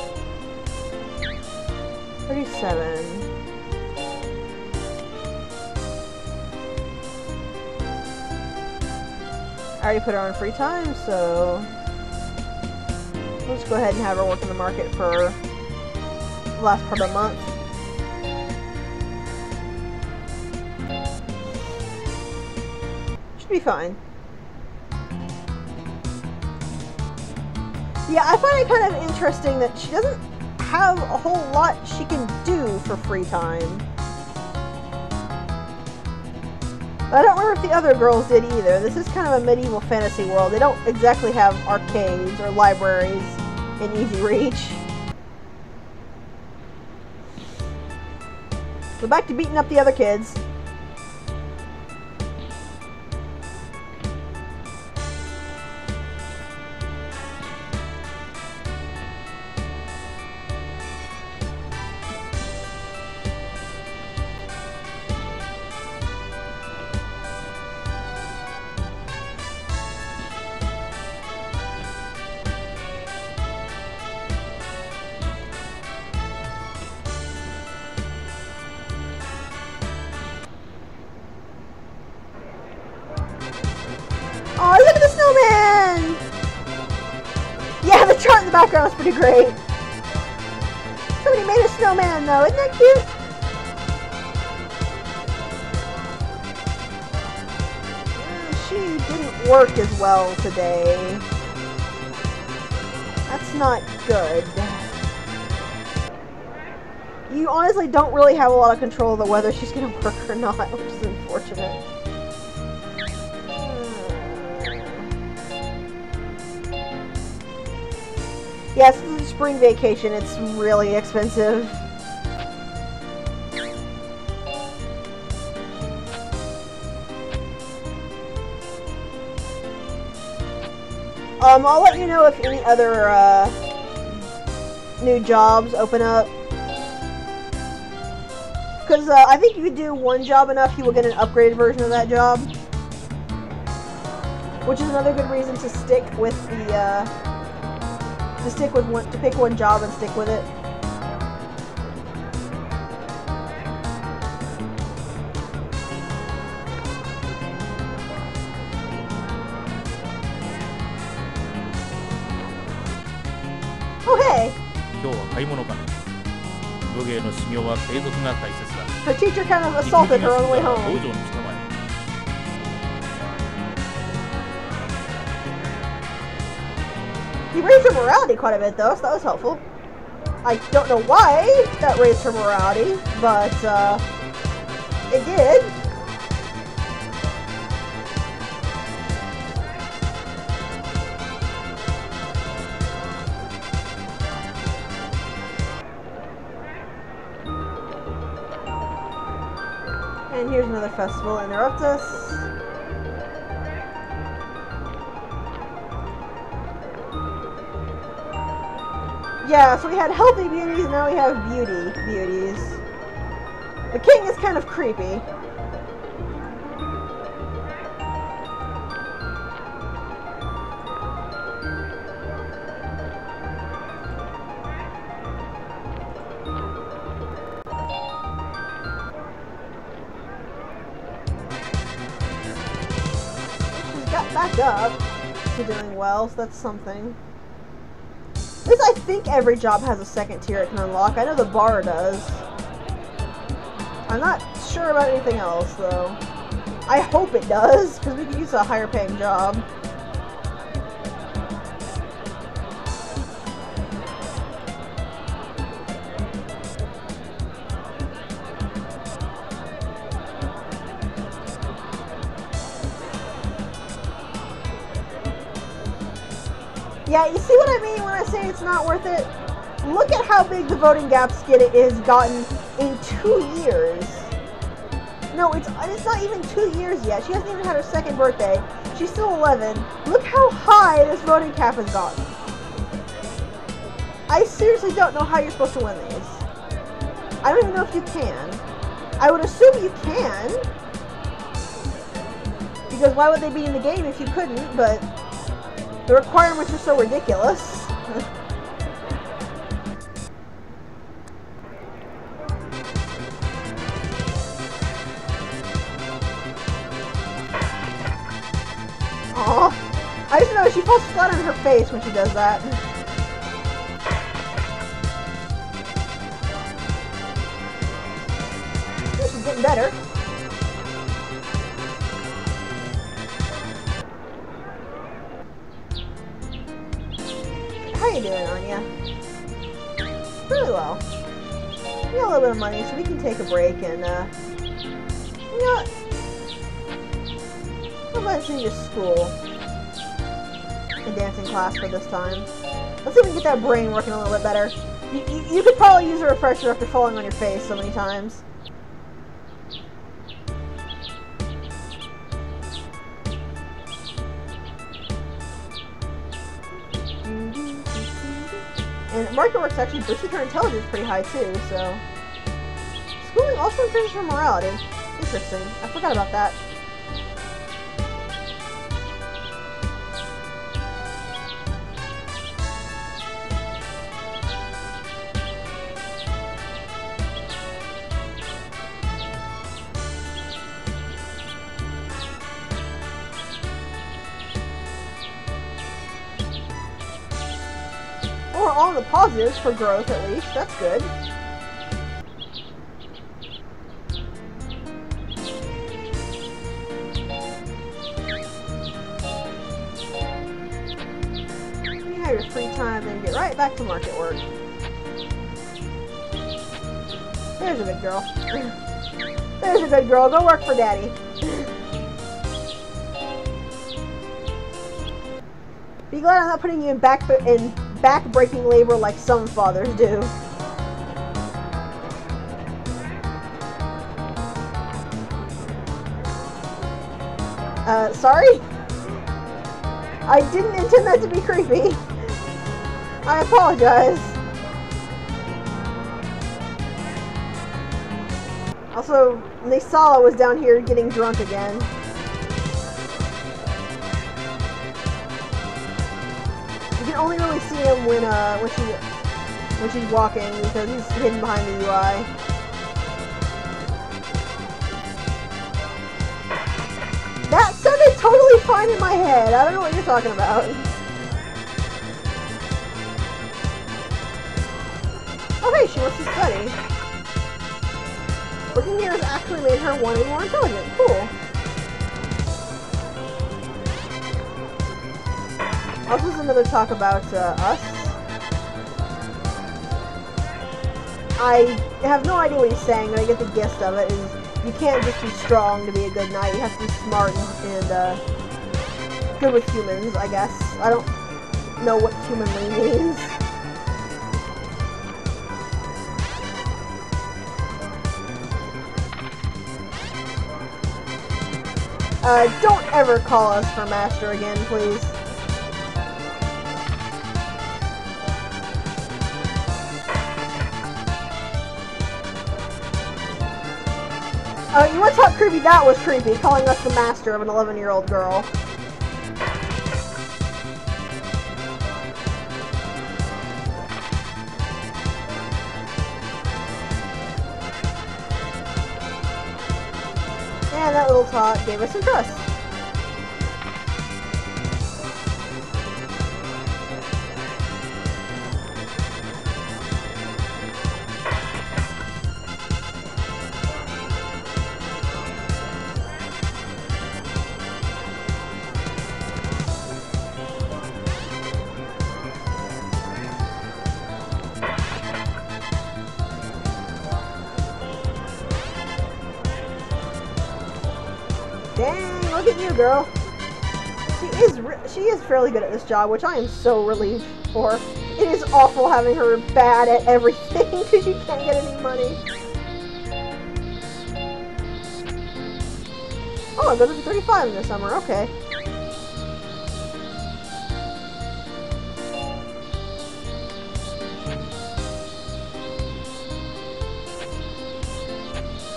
37. already put her on free time, so we'll just go ahead and have her work in the market for the last part of the month. Should be fine. Yeah, I find it kind of interesting that she doesn't have a whole lot she can do for free time. I don't remember if the other girls did either. This is kind of a medieval fantasy world. They don't exactly have arcades or libraries in easy reach. So back to beating up the other kids. Oh, look at the snowman! Yeah, the chart in the background is pretty great. Somebody made a snowman, though. Isn't that cute? She didn't work as well today. That's not good. You honestly don't really have a lot of control of whether she's going to work or not, which is unfortunate. Yes, this is spring vacation. It's really expensive. I'll let you know if any other new jobs open up. Because I think if you do one job enough, you will get an upgraded version of that job. Which is another good reason to stick with the to pick one job and stick with it. Oh hey! Her teacher kind of assaulted her on the way home. He raised her morality quite a bit though, so that was helpful. I don't know why that raised her morality, but it did. And here's another festival interrupt us. Yeah, so we had healthy beauties, and now we have beauties. The king is kind of creepy. She's got back up to doing well, so that's something. This, I think every job has a second tier it can unlock. I know the bar does. I'm not sure about anything else, though. I hope it does, because we could use a higher paying job. Yeah, you see what I mean when I say it's not worth it? Look at how big the voting gap skid is gotten in 2 years. No, it's not even 2 years yet. She hasn't even had her second birthday. She's still 11. Look how high this voting cap has gotten. I seriously don't know how you're supposed to win these. I don't even know if you can. I would assume you can. Because why would they be in the game if you couldn't, but the requirements are so ridiculous. Aw. falls flat on her face when she does that. This is getting better. How you doing, Anya? Really well. We got a little bit of money, so we can take a break and, you know what? How about send you to school? A dancing class for this time. Let's see if we can get that brain working a little bit better. You could probably use a refresher after falling on your face so many times. And market work's actually boosted her intelligence pretty high too, so... Schooling also improves her morality. Interesting. I forgot about that. Or all the positives for growth at least. That's good. You have your free time, then get right back to market work. There's a good girl. There's a good girl. Go work for Daddy. Be glad I'm not putting you in back-breaking labor like some fathers do. Sorry? I didn't intend that to be creepy. I apologize. Also, Nisala was down here getting drunk again. You can only really see him when she's walking because he's hidden behind the UI. That sounded totally fine in my head. I don't know what you're talking about. Oh hey, she wants to study. Working here has actually made her one and more intelligent. Cool. Also, there's another talk about us. I have no idea what he's saying, but I get the gist of it. Is you can't just be strong to be a good knight. You have to be smart and good with humans, I guess. I don't know what humanly means. Don't ever call us for master again, please. You want to talk creepy? That was creepy, calling us the master of an 11-year-old girl. And that little talk gave us some trust. Dang, look at you, girl. She is fairly good at this job, which I am so relieved for. It is awful having her bad at everything because you can't get any money. Oh, it goes up to 35 in the summer, okay.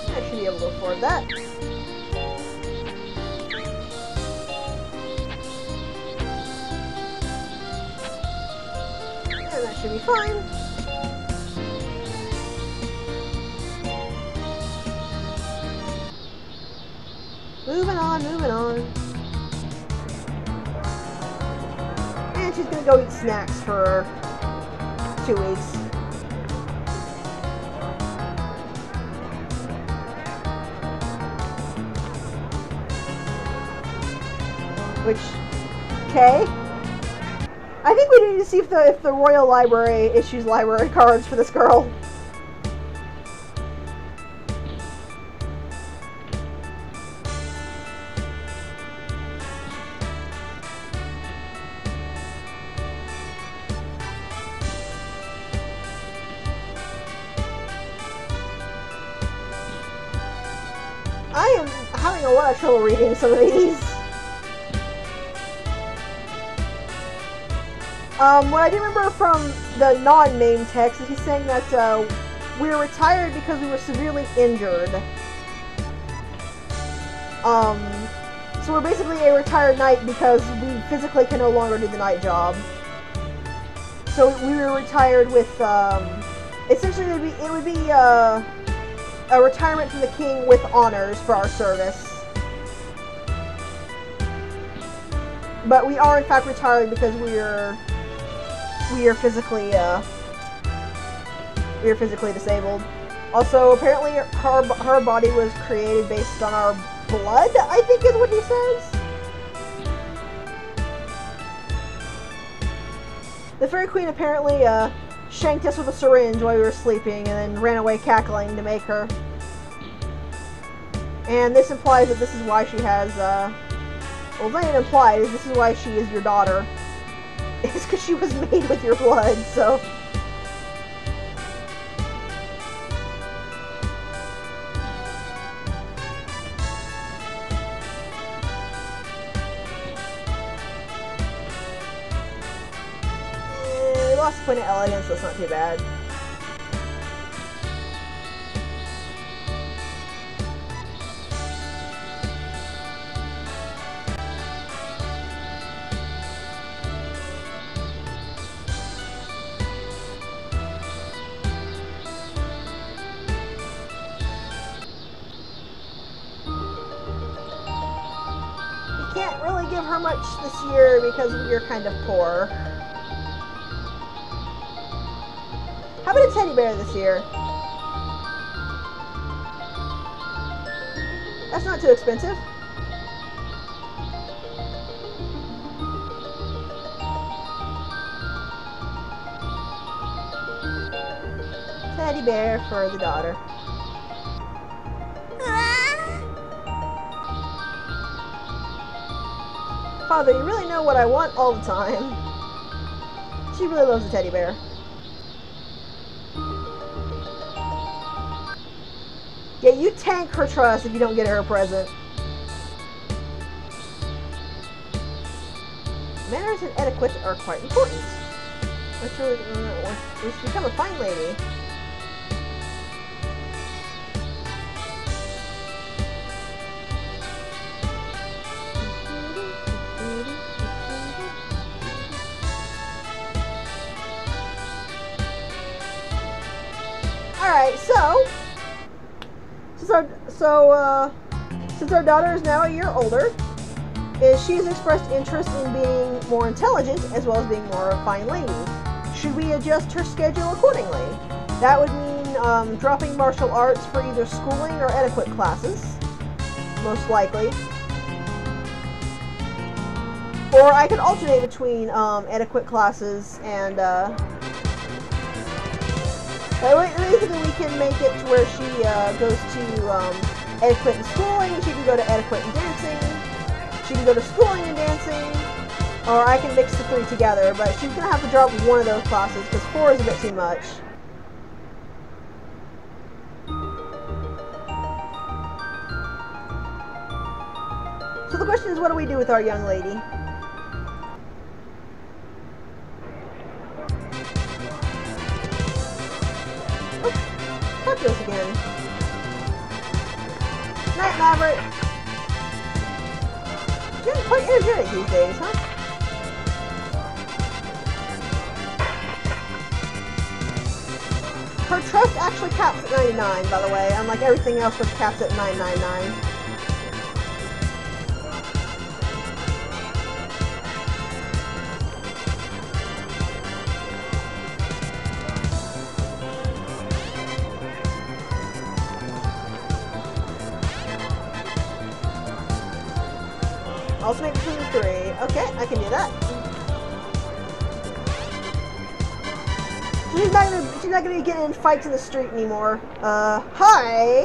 I should be able to afford that. That should be fine. Moving on, moving on. and she's gonna go eat snacks for 2 weeks. Which, okay. I think we need to see if the Royal Library issues library cards for this girl. I am having a lot of trouble reading some of these. What I do remember from the non-name text is he's saying that we were retired because we were severely injured. So we're basically a retired knight because we physically can no longer do the night job. So we were retired with, essentially it would be a retirement from the king with honors for our service. But we are in fact retired because we are physically disabled. Also, apparently her body was created based on our blood, I think is what he says. The Fairy Queen apparently shanked us with a syringe while we were sleeping and then ran away cackling to make her. And this implies that this is why she has, well, it's not even implied, this is why she is your daughter. It's because she was made with your blood, so... we lost a point of elegance, so it's not too bad. Can't really give her much this year because we're kind of poor. How about a teddy bear this year? That's not too expensive. Teddy bear for the daughter. Father, you really know what I want all the time. She really loves a teddy bear. Yeah, you tank her trust if you don't get her a present. Manners and etiquette are quite important. Let's really become a fine lady. Alright, so since our daughter is now a year older, she has expressed interest in being more intelligent as well as being more a fine lady. Should we adjust her schedule accordingly? That would mean dropping martial arts for either schooling or etiquette classes, most likely. Or I could alternate between etiquette classes and basically we can make it to where she goes to etiquette and schooling, she can go to etiquette and dancing, she can go to schooling and dancing, or I can mix the three together, but she's going to have to drop one of those classes because 4 is a bit too much. So the question is, what do we do with our young lady? Talk to us again. Night, Maverick. She's getting quite energetic these days, huh? Her trust actually caps at 99, by the way, unlike everything else which caps at 999. Alternate between the three. Okay, I can do that. She's not gonna be getting in fights in the street anymore. Hi!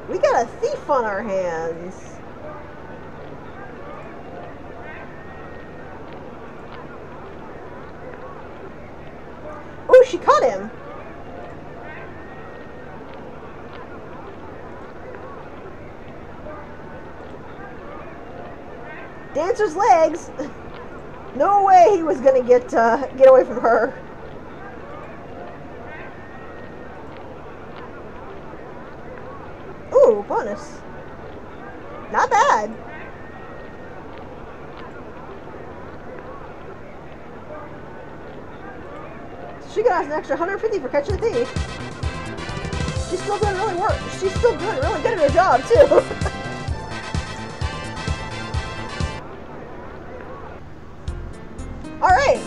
We got a thief on our hands. Oh, she caught him. Dancer's legs. No way he was gonna get away from her. Ooh, bonus. Not bad. She got us an extra 150 for catching the thief. She's still doing really work. She's still doing really good at her job too. All right.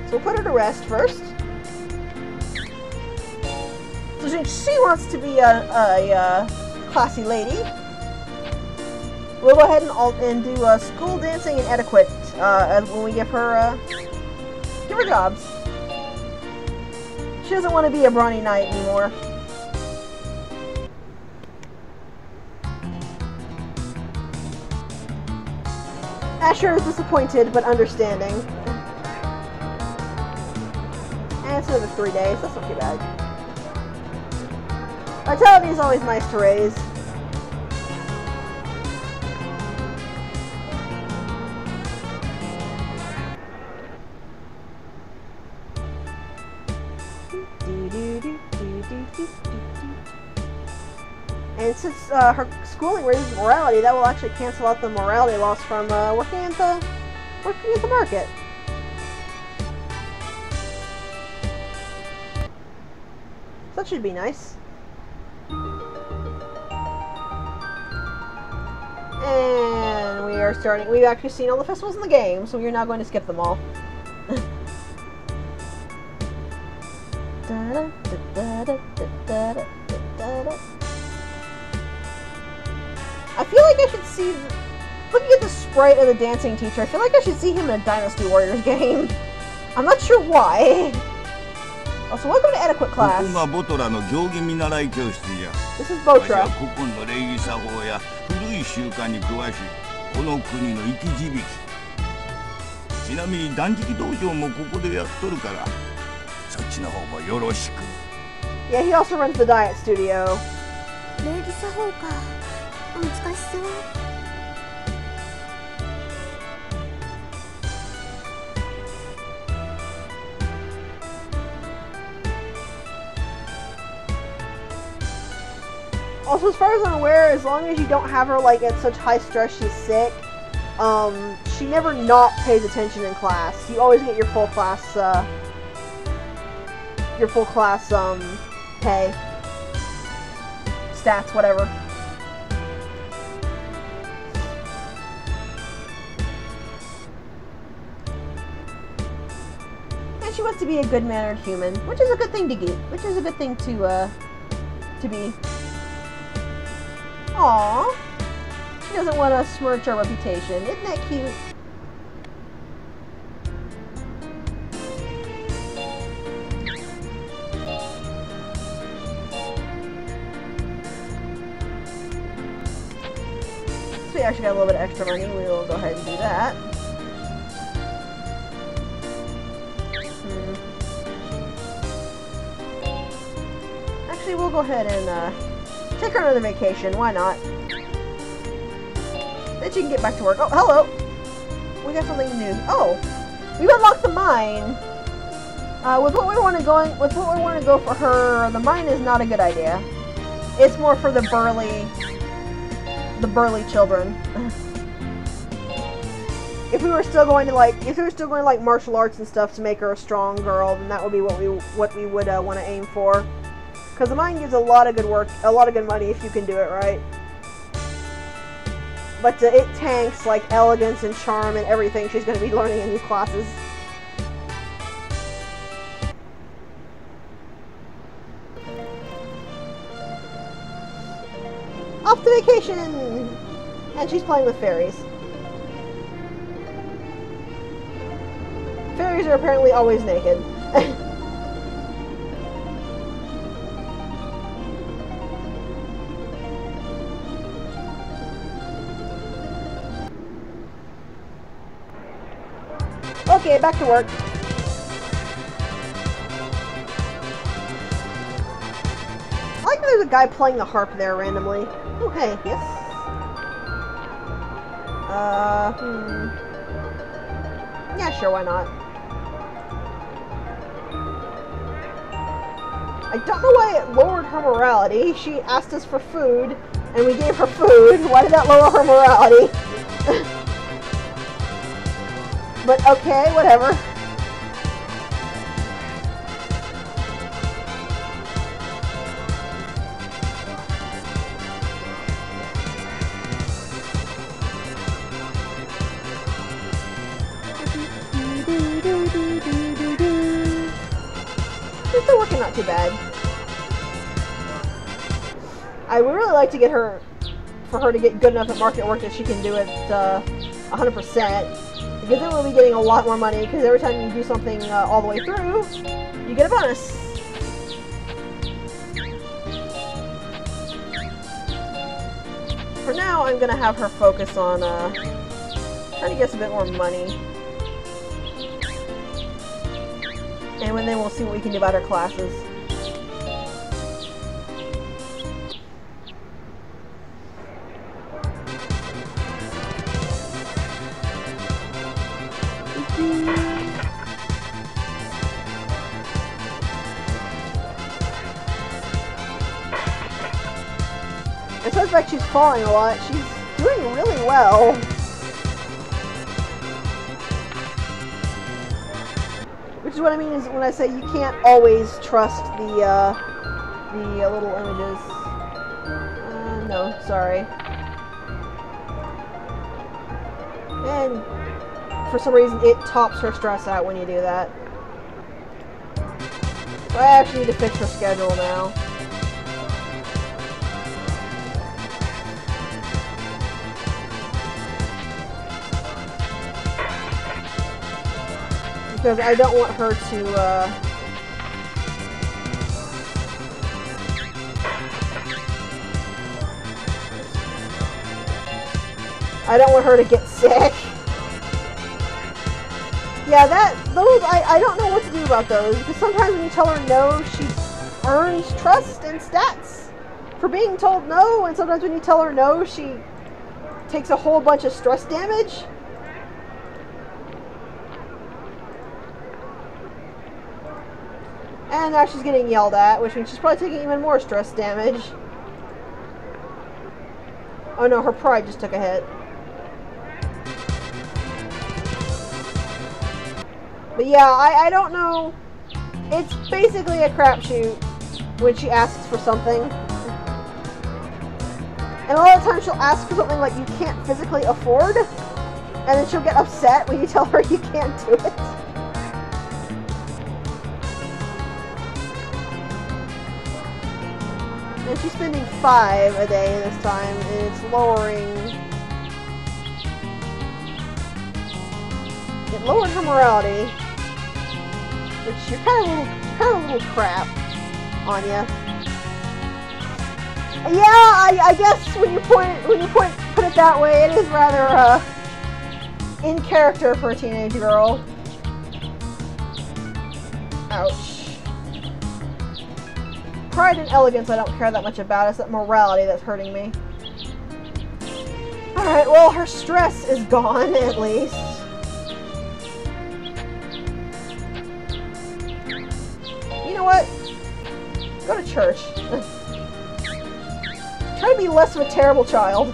So we'll put her to rest first. So she wants to be a classy lady. We'll go ahead and do school dancing and etiquette when we give her jobs. She doesn't want to be a brawny knight anymore. Asher is disappointed but understanding. And it's another 3 days. That's not too bad. Vitality is always nice to raise. And since her schooling raises morality, that will actually cancel out the morality loss from working at the market. So that should be nice. And we are starting. We've actually seen all the festivals in the game, so we are now going to skip them all. I feel like I should see, looking at the sprite of the dancing teacher, I feel like I should see him in a Dynasty Warriors game. I'm not sure why. Also, welcome to etiquette class. This is Botra. Yeah, he also runs the diet studio. Also, as far as I'm aware, as long as you don't have her like at such high stress she's sick, she never not pays attention in class. You always get your full class pay, stats, whatever. And she wants to be a good-mannered human, which is a good thing to get. Which is a good thing to be. Aww. She doesn't want to smirch our reputation. Isn't that cute? So we actually got a little bit of extra money. We will go ahead and do that. Actually, we'll go ahead and take her another vacation. Why not? Then she can get back to work. Oh, hello. We got something new. Oh, we've unlocked the mine. With what we want to go for her, the mine is not a good idea. It's more for the burly children. If we were still going to like martial arts and stuff to make her a strong girl, then that would be what we would want to aim for. Because the mine gives a lot of good work, a lot of good money if you can do it right. But it tanks like elegance and charm and everything she's going to be learning in these classes. Off to vacation! And she's playing with fairies. Fairies are apparently always naked. Okay, back to work. I like that there's a guy playing the harp there randomly. Oh, hey, yes. Yeah, sure, why not? I don't know why it lowered her morality. She asked us for food, and we gave her food. Why did that lower her morality? But okay, whatever. It's still working not too bad. I would really like to get her, for her to get good enough at market work that she can do it 100%. Because then we'll be getting a lot more money, because every time you do something all the way through, you get a bonus. For now, I'm going to have her focus on trying to get us a bit more money. And then we'll see what we can do about her classes. And so it's like she's falling a lot. She's doing really well. Which is what I mean is when I say you can't always trust the little images. No, sorry. And for some reason it tops her stress out when you do that. So I actually need to fix her schedule now. Because I don't want her to, I don't want her to get sick. Yeah, I don't know what to do about those, because sometimes when you tell her no, she earns trust and stats for being told no, and sometimes when you tell her no, she takes a whole bunch of stress damage. And now she's getting yelled at, which means she's probably taking even more stress damage. Oh no, her pride just took a hit. But yeah, I don't know. It's basically a crapshoot when she asks for something. And a lot of times she'll ask for something like you can't physically afford, and then she'll get upset when you tell her you can't do it. And she's spending 5 a day this time, and it's lowering. It lowered her morality, which you're kind of a little crap, Anya. Yeah, I guess when you put it that way, it is rather in character for a teenage girl. Ouch. Pride and elegance I don't care that much about. It's that morality that's hurting me. Alright, well, her stress is gone, at least. You know what? Go to church. Try to be less of a terrible child.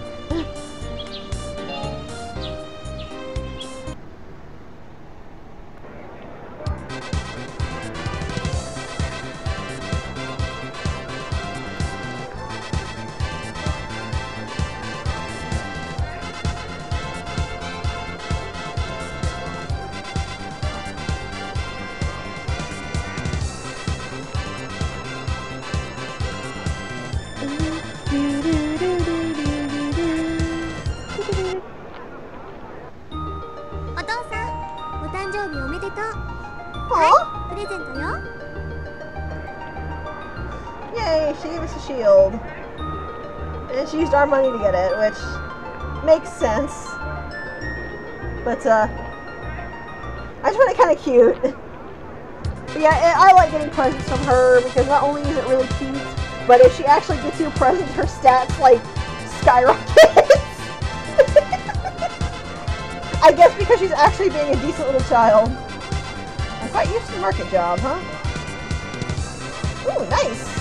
gave us a shield. And she used our money to get it, which makes sense. But, I just find it kind of cute. But yeah, I like getting presents from her because not only is it really cute, but if she actually gets you a present, her stats, like, skyrocket. I guess because she's actually being a decent little child. I thought you used to market job, huh? Ooh, nice!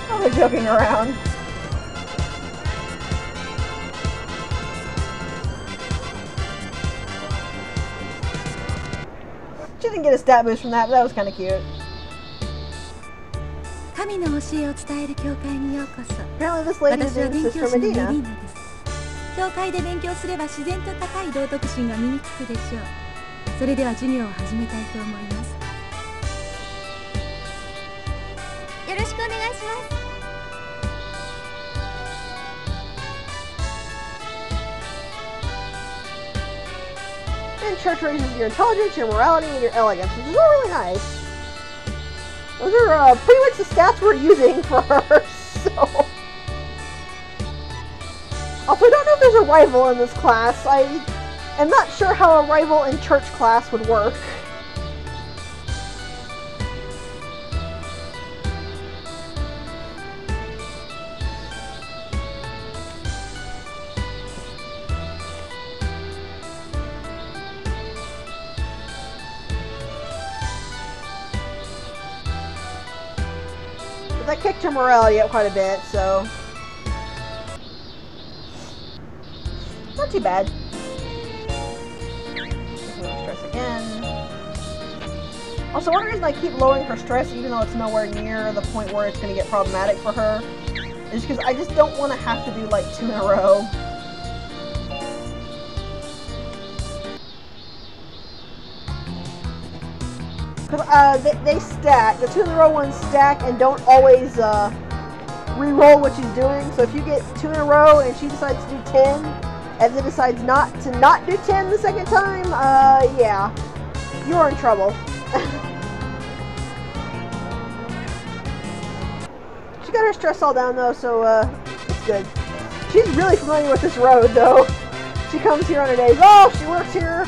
Oh, they're joking around. She didn't get a stat boost from that, but that was kind of cute. 神の教えを伝える教会にようこそ。 Apparently this lady 私は is 勉 Sister 強師のメリ Medina. ーナです。教会で勉強すれば自然と高い道徳心が身につくでしょう。それでは授業を始めたいと思います。よろしくお願いします。 And church raises your intelligence, your morality, and your elegance, which is all really nice. Those are pretty much the stats we're using for her, so... Also, I don't know if there's a rival in this class. I am not sure how a rival in church class would work. But that kicked her morality up quite a bit, so... Not too bad. Stress again. Also, one reason I keep lowering her stress, even though it's nowhere near the point where it's going to get problematic for her, is because I just don't want to have to do like 2 in a row. Because they stack. The 2 in a row ones stack and don't always re-roll what she's doing. So if you get 2 in a row and she decides to do 10, and then decides not do 10 the second time, yeah, you're in trouble. She got her stress all down though, so it's good. She's really familiar with this road though. She comes here on her days off, she works here.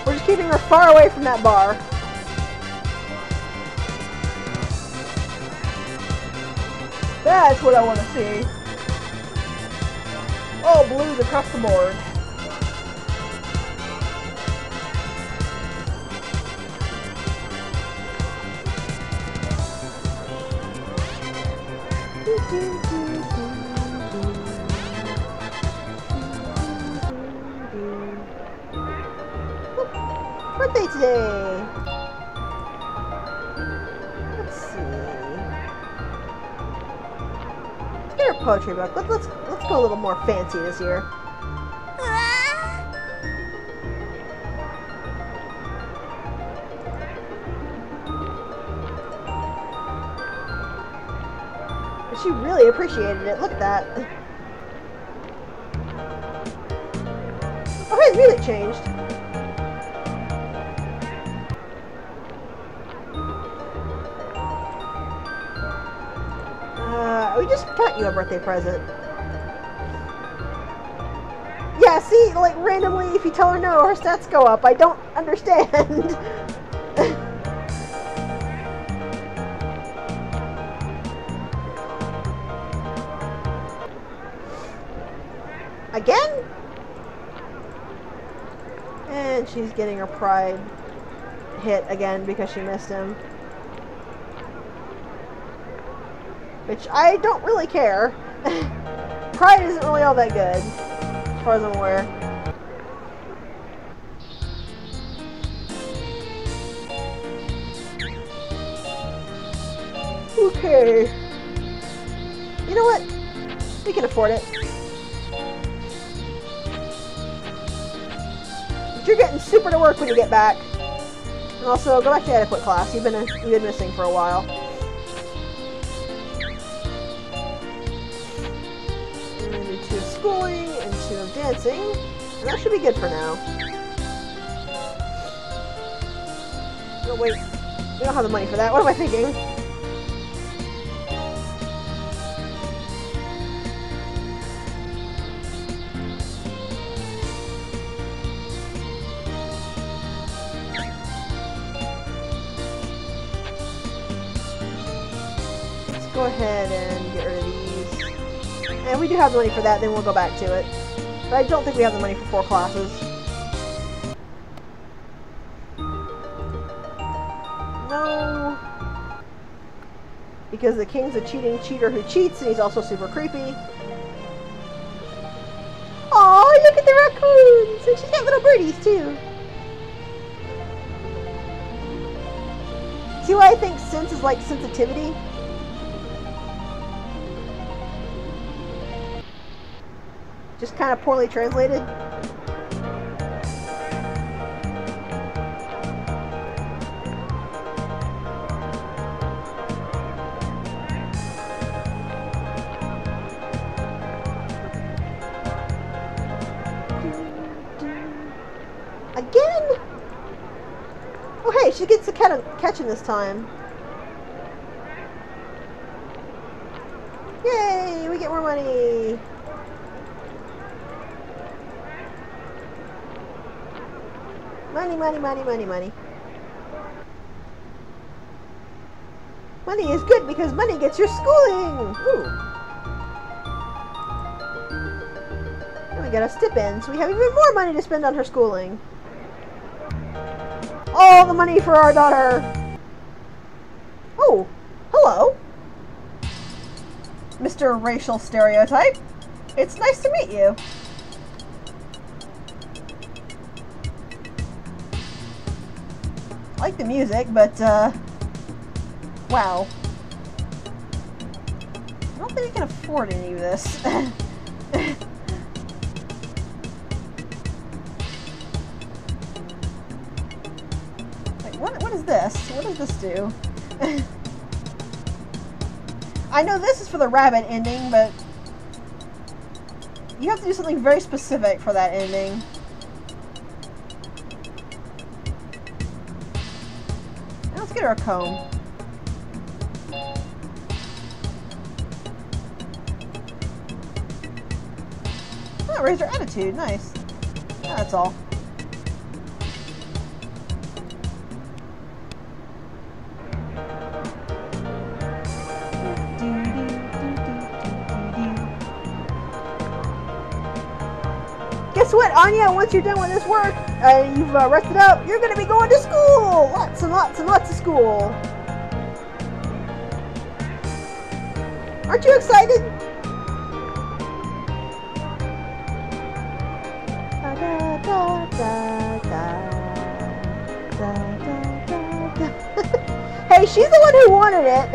We're just keeping her far away from that bar. That's what I want to see. Oh, blues across the board. Birthday today. Let's see. Get her poetry book. Let's go a little more fancy this year. She really appreciated it. Look at that. Oh, his music changed. We just got you a birthday present. Yeah, see, like randomly, if you tell her no, her stats go up. I don't understand. Again? And she's getting her pride hit again because she missed him. Which I don't really care. Pride isn't really all that good, as far as I'm aware. Okay. You know what? We can afford it. But you're getting super to work when you get back. And also, go back to adequate class. You've been missing for a while. And do 2 of schooling and 2 of dancing. And that should be good for now. Oh wait, we don't have the money for that. What am I thinking? Go ahead and get rid of these. And we do have the money for that, then we'll go back to it. But I don't think we have the money for 4 classes. No. Because the king's a cheating cheater who cheats, and he's also super creepy. Oh, look at the raccoons! And she's got little birdies, too. See why I think sense is like sensitivity? Just kind of poorly translated. Again? Oh hey, she gets the catching this time. Yay, we get more money. Money, money, money, money, money. Money is good because money gets your schooling! Ooh. And we got a stipend, so we have even more money to spend on her schooling. All the money for our daughter! Oh, hello. Mr. Racial Stereotype. It's nice to meet you. I like the music, but, wow. I don't think we can afford any of this. Wait, what is this? What does this do? I know this is for the rabbit ending, but you have to do something very specific for that ending. Let's get her a comb. Oh, raise her attitude. Nice. Yeah, that's all. Guess what, Anya? Once you're done with this work, you've rested up, you're going to be going to school! Lots and lots and lots of school. Aren't you excited? Hey, she's the one who wanted it.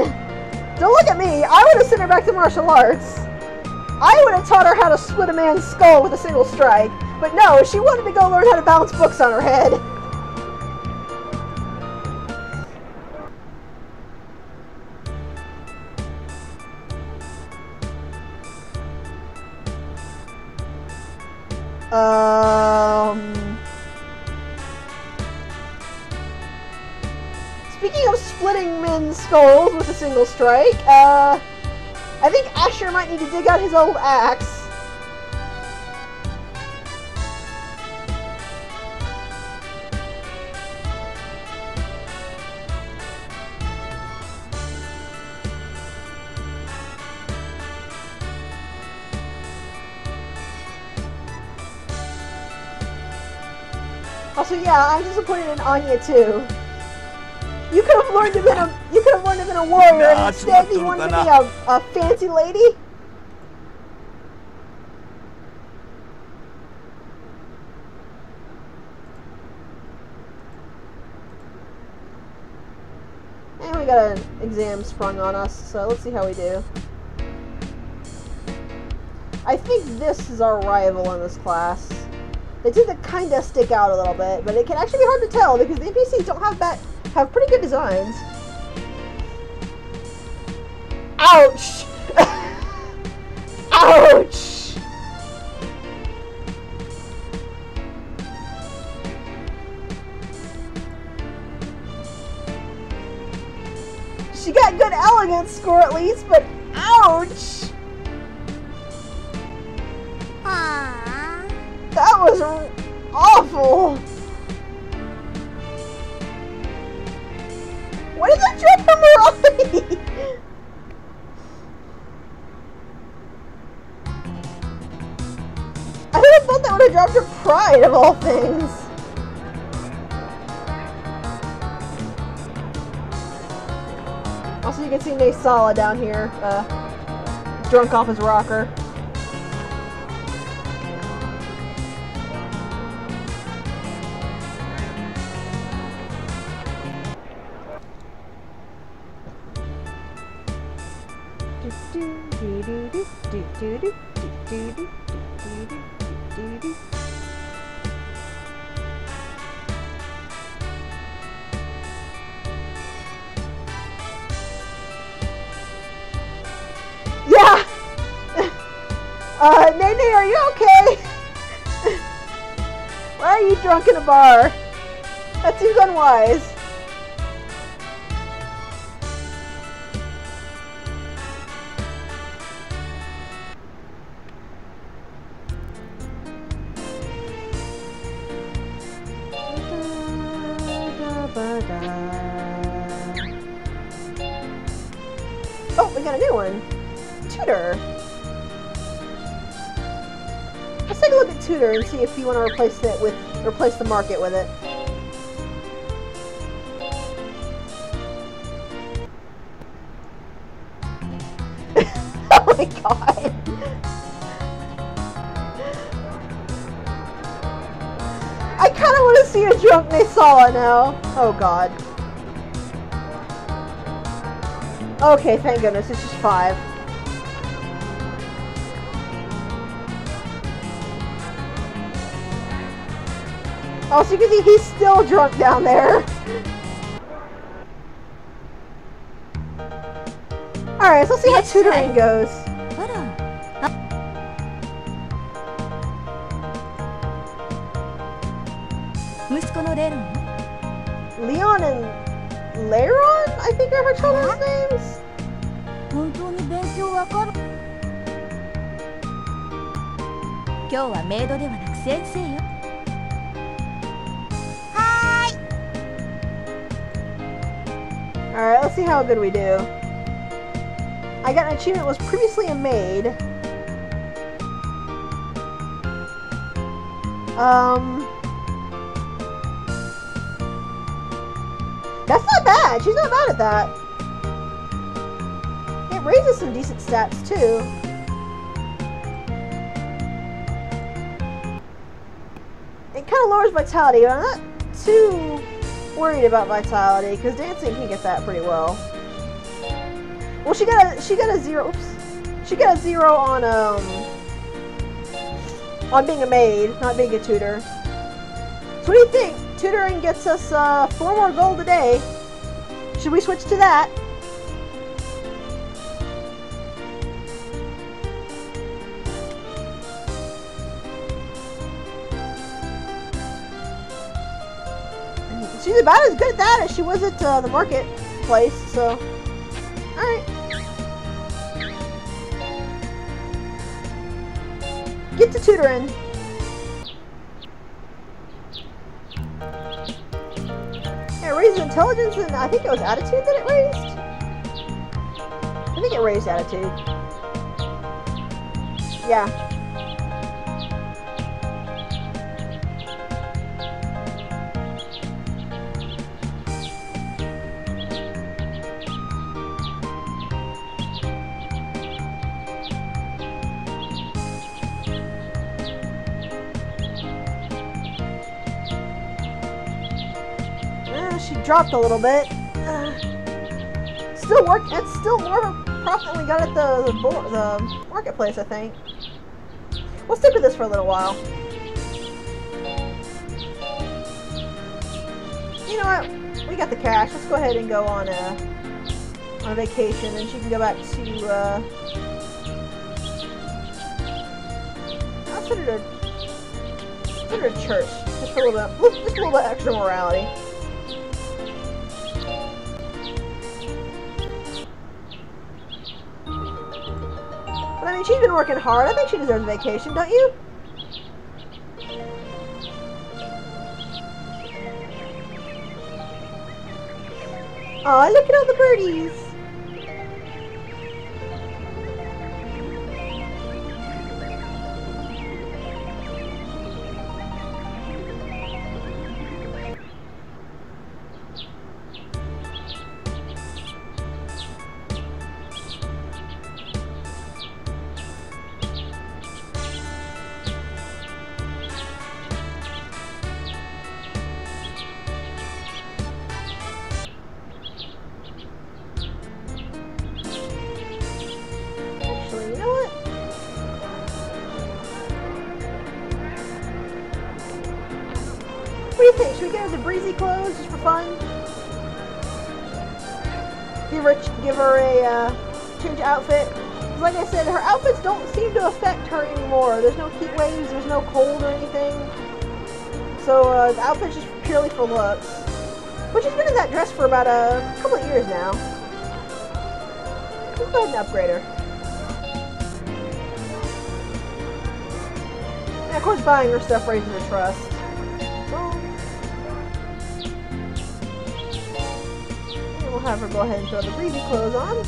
Don't look at me. I would have sent her back to martial arts. I would have taught her how to split a man's skull with a single strike. But no, she wanted to go learn how to balance books on her head. Speaking of splitting men's skulls with a single strike, I think Asher might need to dig out his old axe. Also, yeah, I'm disappointed in Anya too. You could have learned to be a warrior, and instead you wanted to be a fancy lady. And we got an exam sprung on us, so let's see how we do. I think this is our rival in this class. They tend to kind of stick out a little bit, but it can actually be hard to tell because the NPCs don't have pretty good designs. Ouch! Ouch! She got good elegance score at least, but ouch! Aww. That was awful. What did that drop from Morality? I would have thought that would have dropped her Pride of all things. Also, you can see Naysala down here, drunk off his rocker. Yeah! Nene, are you okay? Why are you drunk in a bar? That seems unwise. Oh, we got a new one. Tutor. Let's take a look at Tutor and see if you want to replace the market with it. Oh my god. I kind of want to see a drunk Naysala now. Oh god. Okay, thank goodness, it's just 5. Oh, so you can see he's still drunk down there. Alright, so let's see how tutoring goes. 息子のレロン Leon and Laron, I think are her children's names. 本当に勉強わかる今日はメイドではなく先生よ Alright, let's see how good we do. I got an achievement, was previously a maid. That's not bad. She's not bad at that. It raises some decent stats too. It kind of lowers vitality, but I'm not too worried about vitality because dancing can get that pretty well. Well, she got a 0. Oops. She got a 0 on being a maid, not being a tutor. So what do you think? Tutoring gets us 4 more gold a day. Should we switch to that? She's about as good at that as she was at the marketplace, so... Alright. Get to tutoring. It raised intelligence and I think it was attitude that it raised? I think it raised attitude. Yeah. She dropped a little bit. Still work. It's still more of a profit than we got at the marketplace, I think. We'll stick with this for a little while. You know what? We got the cash. Let's go ahead and go on a vacation, and she can go back to. I'll send her to church just for a little bit extra morality. But I mean, she's been working hard. I think she deserves a vacation, don't you? Aw, look at all the birdies. What do you think? Should we get her the breezy clothes just for fun? Give her a change outfit. 'Cause like I said, her outfits don't seem to affect her anymore. There's no heat waves, there's no cold or anything. So the outfit's just purely for looks. But she's been in that dress for about a couple of years now. Let's go ahead and upgrade her. And of course, buying her stuff raises her trust. And we'll have her go ahead and throw the breezy clothes on.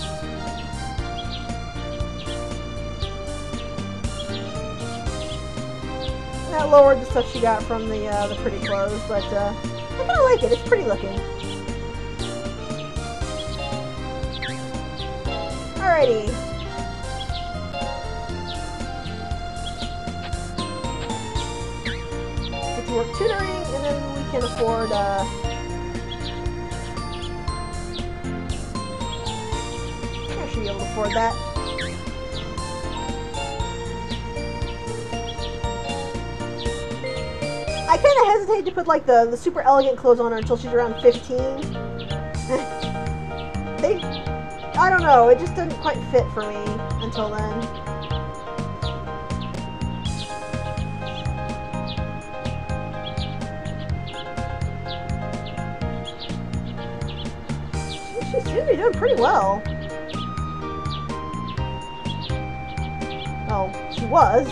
That lowered the stuff she got from the pretty clothes, but I kind of like it. It's pretty looking. Alrighty. Get to work tutoring, and then we can afford, yeah, I should be able to afford that. I kind of hesitate to put like the super elegant clothes on her until she's around 15. I don't know, it just didn't quite fit for me until then. She seems to be doing pretty well. Well, she was.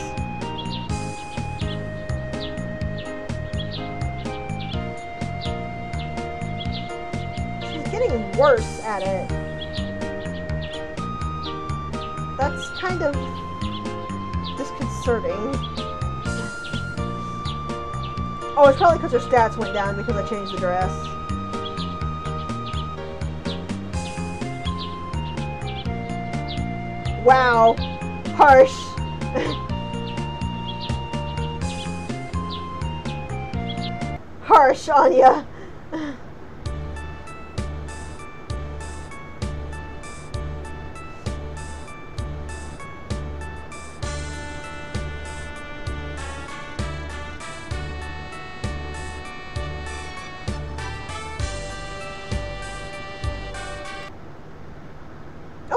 Getting worse at it. That's kind of disconcerting. Oh, it's probably because her stats went down because I changed the dress. Wow. Harsh. Harsh, Anya.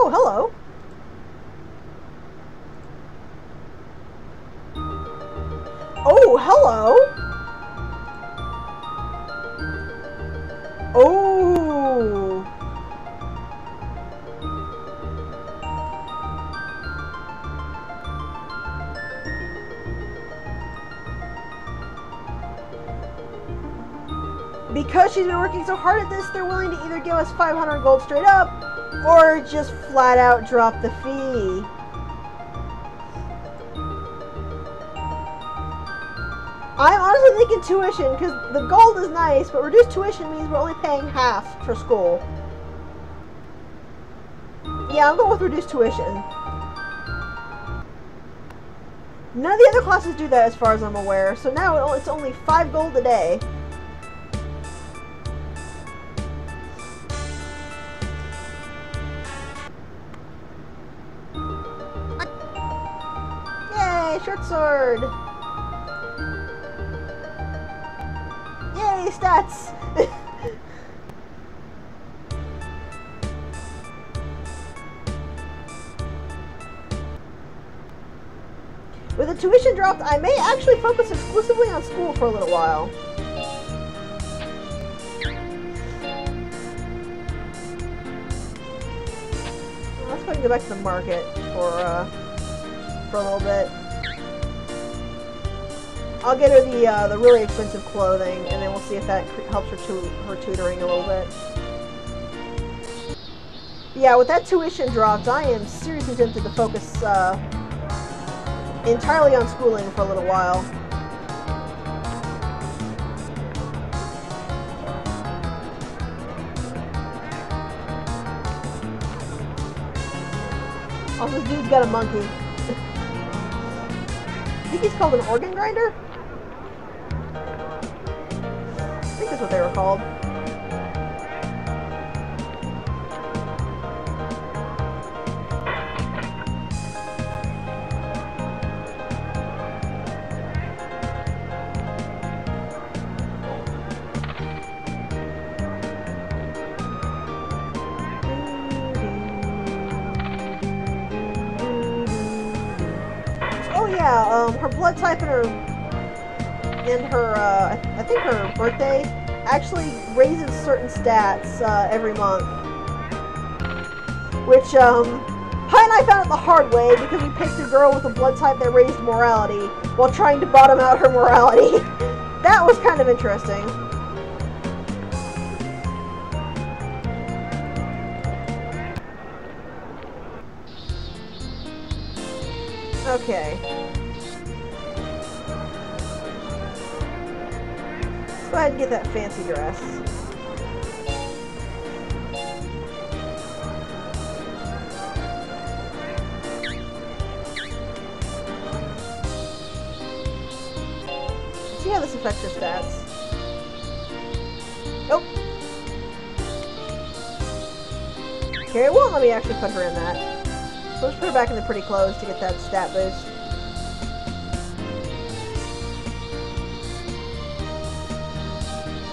Oh, hello. Oh, hello. Oh. Because she's been working so hard at this, they're willing to either give us 500 gold straight up, or just flat out drop the fee. I'm honestly thinking tuition, because the gold is nice, but reduced tuition means we're only paying half for school. Yeah, I'm going with reduced tuition. None of the other classes do that as far as I'm aware, so now it's only 5 gold a day. Short sword! Yay, stats! With the tuition dropped, I may actually focus exclusively on school for a little while. Let's go ahead and go back to the market for for a little bit. I'll get her the really expensive clothing, and then we'll see if that helps her tutoring a little bit. Yeah, with that tuition dropped, I am seriously tempted to focus entirely on schooling for a little while. Oh, this dude's got a monkey. I think he's called an organ grinder? I think that's what they were called. Her blood type and her I think her birthday actually raises certain stats every month. Which Pi and I found it the hard way because we picked a girl with a blood type that raised morality while trying to bottom out her morality. That was kind of interesting. Okay. Let's go ahead and get that fancy dress. See how this affects your stats. Nope. Okay, it won't let me actually put her in that. So let's put her back in the pretty clothes to get that stat boost.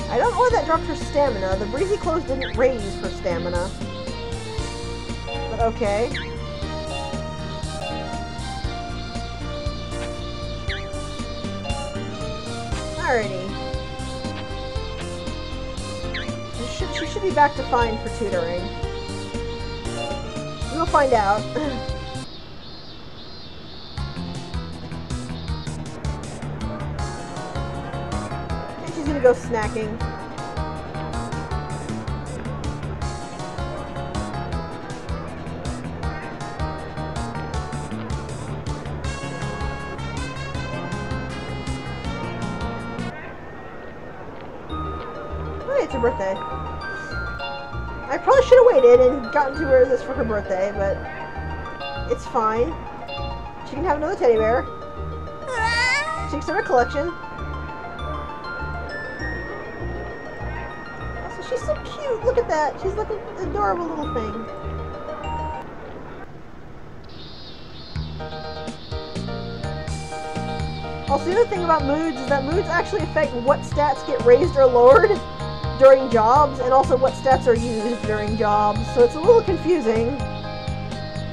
I don't know why that dropped her stamina. The breezy clothes didn't raise her stamina. But okay. Alrighty. She should be back to fine for tutoring. We'll find out. She's gonna go snacking. Hey, it's her birthday. I probably should have waited and gotten to her this for her birthday, but it's fine. She can have another teddy bear. She can start a collection. She's so cute. Look at that. She's like an adorable little thing. Also, the other thing about moods is that moods actually affect what stats get raised or lowered during jobs, and also what stats are used during jobs. So it's a little confusing.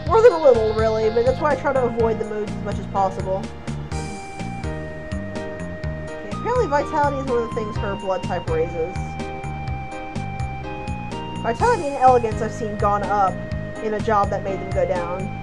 More than a little, really, but that's why I try to avoid the moods as much as possible. Okay, apparently vitality is one of the things her blood type raises. Vitality and elegance I've seen gone up in a job that made them go down.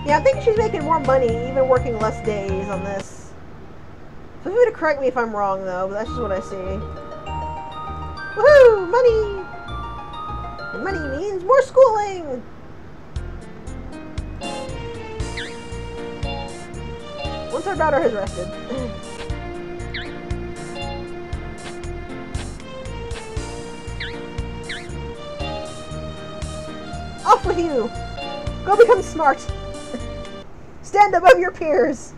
Yeah, I think she's making more money even working less days on this. Feel free to correct me if I'm wrong, though, but that's just what I see. Woohoo! Money! And money means more schooling! Once our daughter has rested. Off with you! Go become smart! Stand above your peers!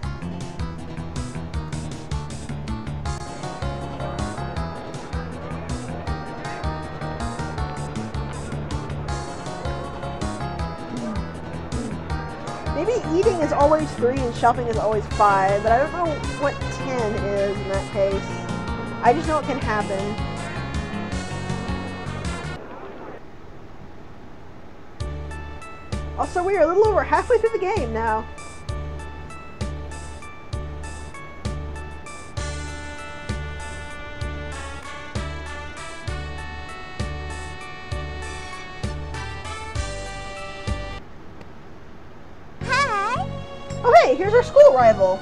Maybe eating is always 3 and shopping is always 5, but I don't know what 10 is in that case. I just know it can happen. Also, we are a little over halfway through the game now. Hi. Oh hey, here's our school rival.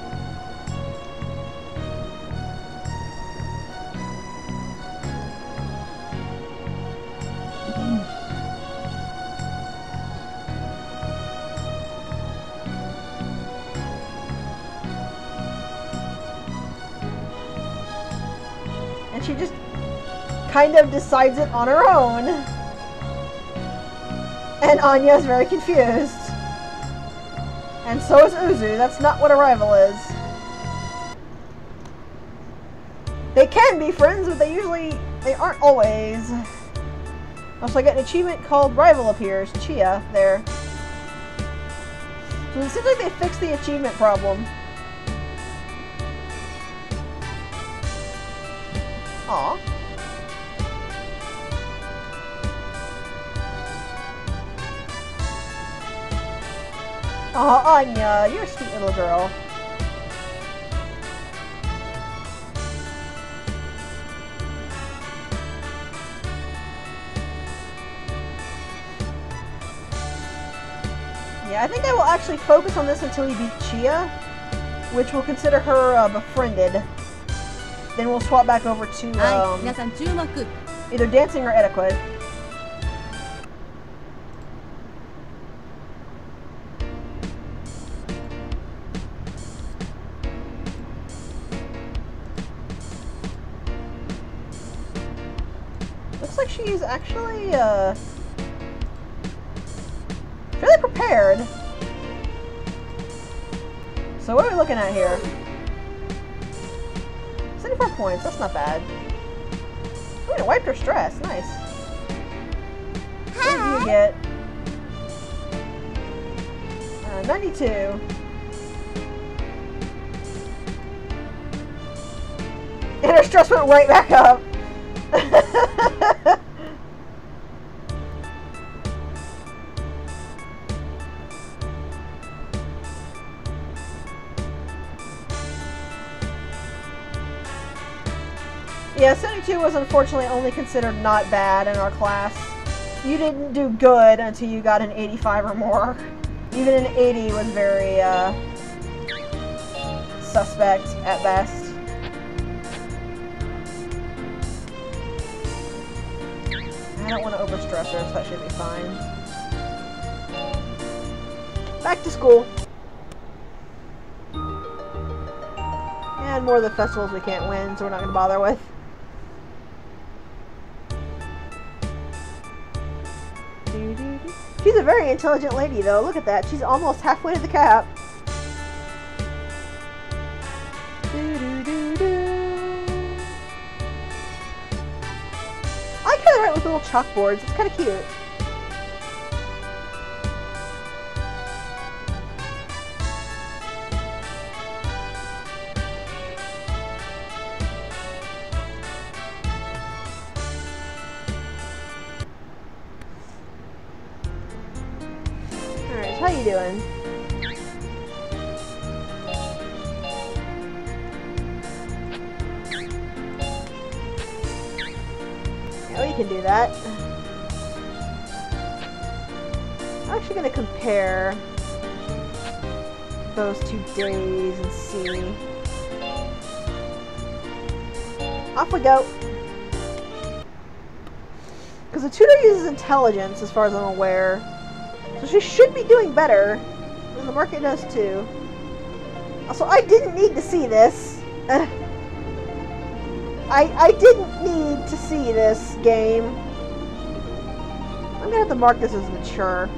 And she just kind of decides it on her own. And Anya's very confused. And so is Uzu. That's not what a rival is. They can be friends, but they aren't always. Also, I got an achievement called Rival appears. Chia, there. So it seems like they fixed the achievement problem. Aw. Aw, Anya, you're a sweet little girl. Yeah, I think I will actually focus on this until we beat Chia, which will consider her befriended. Then we'll swap back over to either dancing or etiquette. Looks like she's actually fairly prepared. So what are we looking at here? 74 points, that's not bad. Ooh, it wiped her stress, nice. What did you get? 92. And her stress went right back up. Yeah, 72 was unfortunately only considered not bad in our class. You didn't do good until you got an 85 or more. Even an 80 was very, suspect at best. I don't want to overstress her, so that should be fine. Back to school. And more of the festivals we can't win, so we're not going to bother with. She's a very intelligent lady, though. Look at that. She's almost halfway to the cap. I like how they write with little chalkboards. It's kind of cute. How you doing? Yeah, we can do that. I'm actually going to compare those 2 days and see. Off we go. Because the tutor uses intelligence, as far as I'm aware. So she should be doing better, and the market does too. Also, I didn't need to see this. I didn't need to see this game. I'm gonna have to mark this as mature.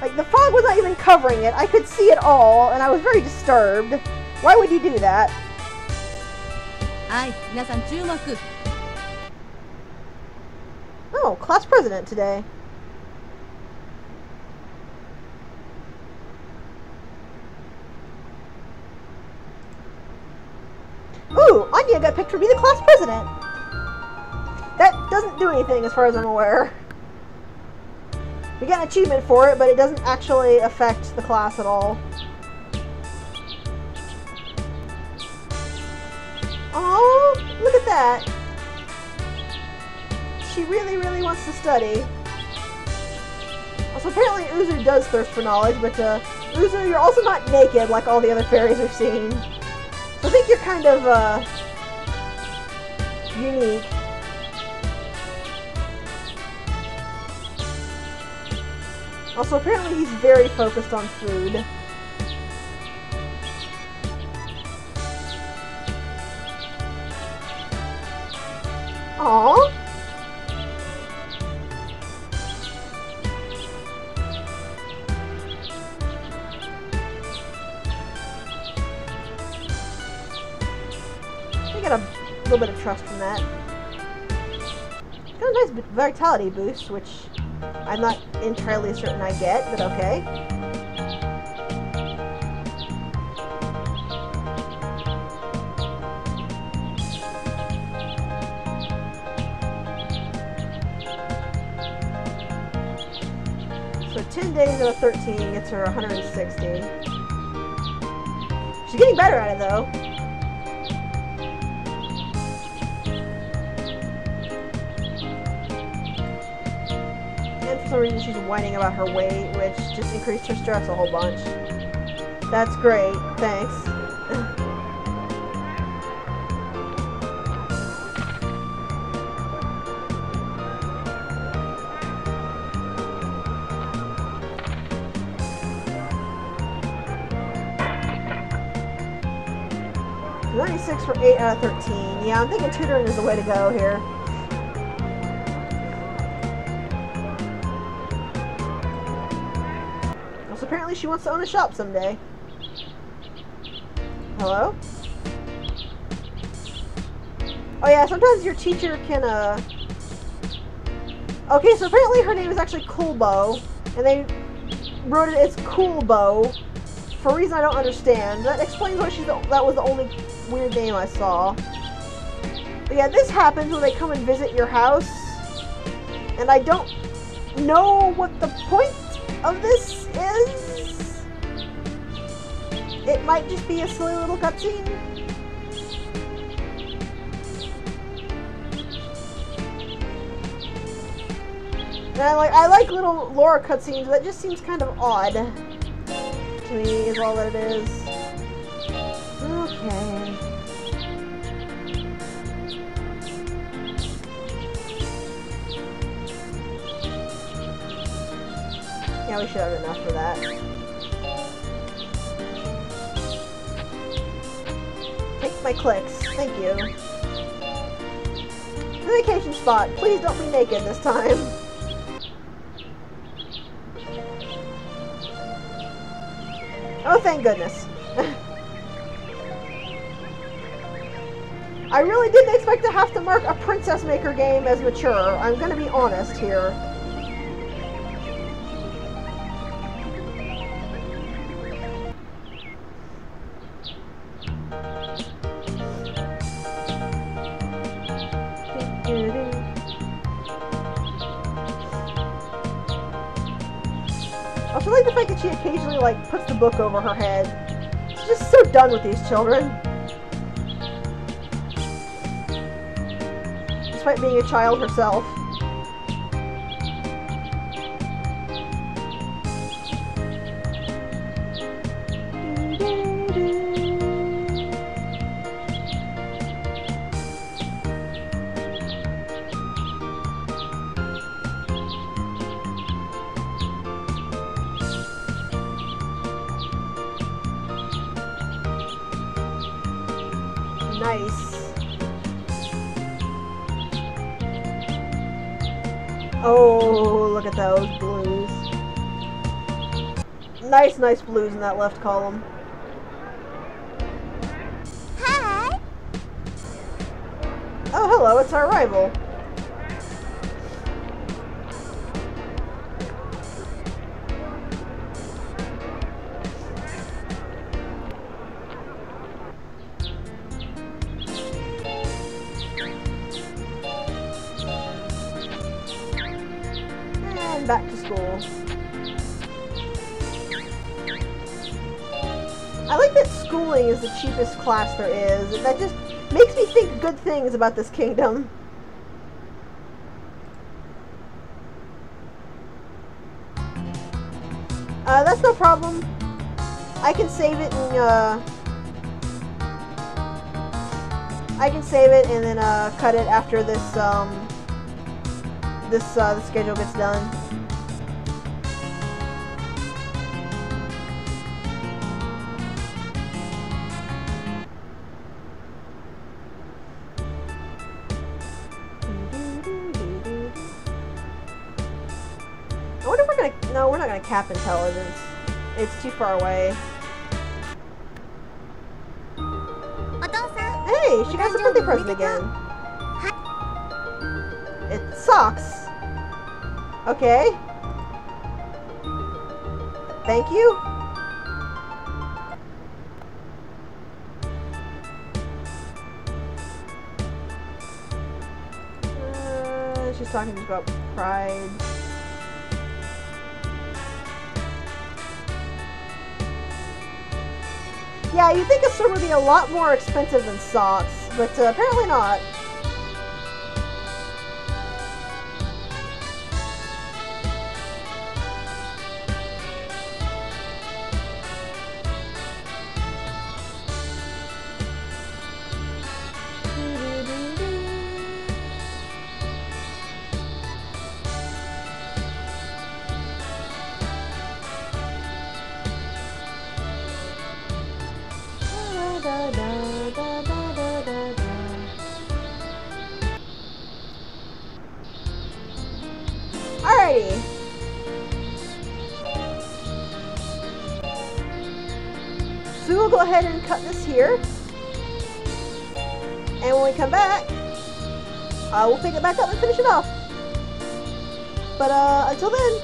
Like, the fog was not even covering it. I could see it all, and I was very disturbed. Why would you do that? Oh, class president today. to be the class president. That doesn't do anything as far as I'm aware. We get an achievement for it, but it doesn't actually affect the class at all. Oh, look at that. She really, really wants to study. Also, apparently Uzu does thirst for knowledge, but Uzu, you're also not naked like all the other fairies we've seen. So I think you're kind of unique. Also, apparently he's very focused on food. Aww. I got a little bit of trust from that. Got a nice vitality boost, which I'm not entirely certain I get, but okay. So 10 days out of 13 gets her 160. She's getting better at it though. For some reason she's whining about her weight, which just increased her stress a whole bunch. That's great, thanks. $96 for 8 out of 13. Yeah, I'm thinking tutoring is the way to go here. Apparently she wants to own a shop someday. Hello? Oh yeah, sometimes your teacher can, Okay, so apparently her name is actually Coolbo, and they wrote it as Coolbo for a reason I don't understand. That explains why that was the only weird name I saw. But yeah, this happens when they come and visit your house, and I don't know what the point of this is. It might just be a silly little cutscene. And I like little lore cutscenes, but that just seems kind of odd to me, is all that it is. Okay. Yeah, we should have enough for that. Take my clicks. Thank you. The vacation spot. Please don't be naked this time. Oh, thank goodness. I really didn't expect to have to mark a Princess Maker game as mature. I'm gonna be honest here. I also like the fact that she occasionally, puts the book over her head. She's just so done with these children. Despite being a child herself. Nice. Oh, look at those blues. Nice blues in that left column. Hi. Oh, hello, it's our rival. back to school. I like that schooling is the cheapest class there is. That just makes me think good things about this kingdom. That's no problem. I can save it and then cut it after this the schedule gets done. I wonder if we're gonna. No, we're not gonna cap intelligence. It's too far away. Hey, she got us a birthday present again. It socks. Okay. Thank you. She's talking about pride. Yeah, you'd think a sword would be a lot more expensive than socks, but apparently not. Alrighty. So we'll go ahead and cut this here. And when we come back, we'll pick it back up and finish it off. But until then,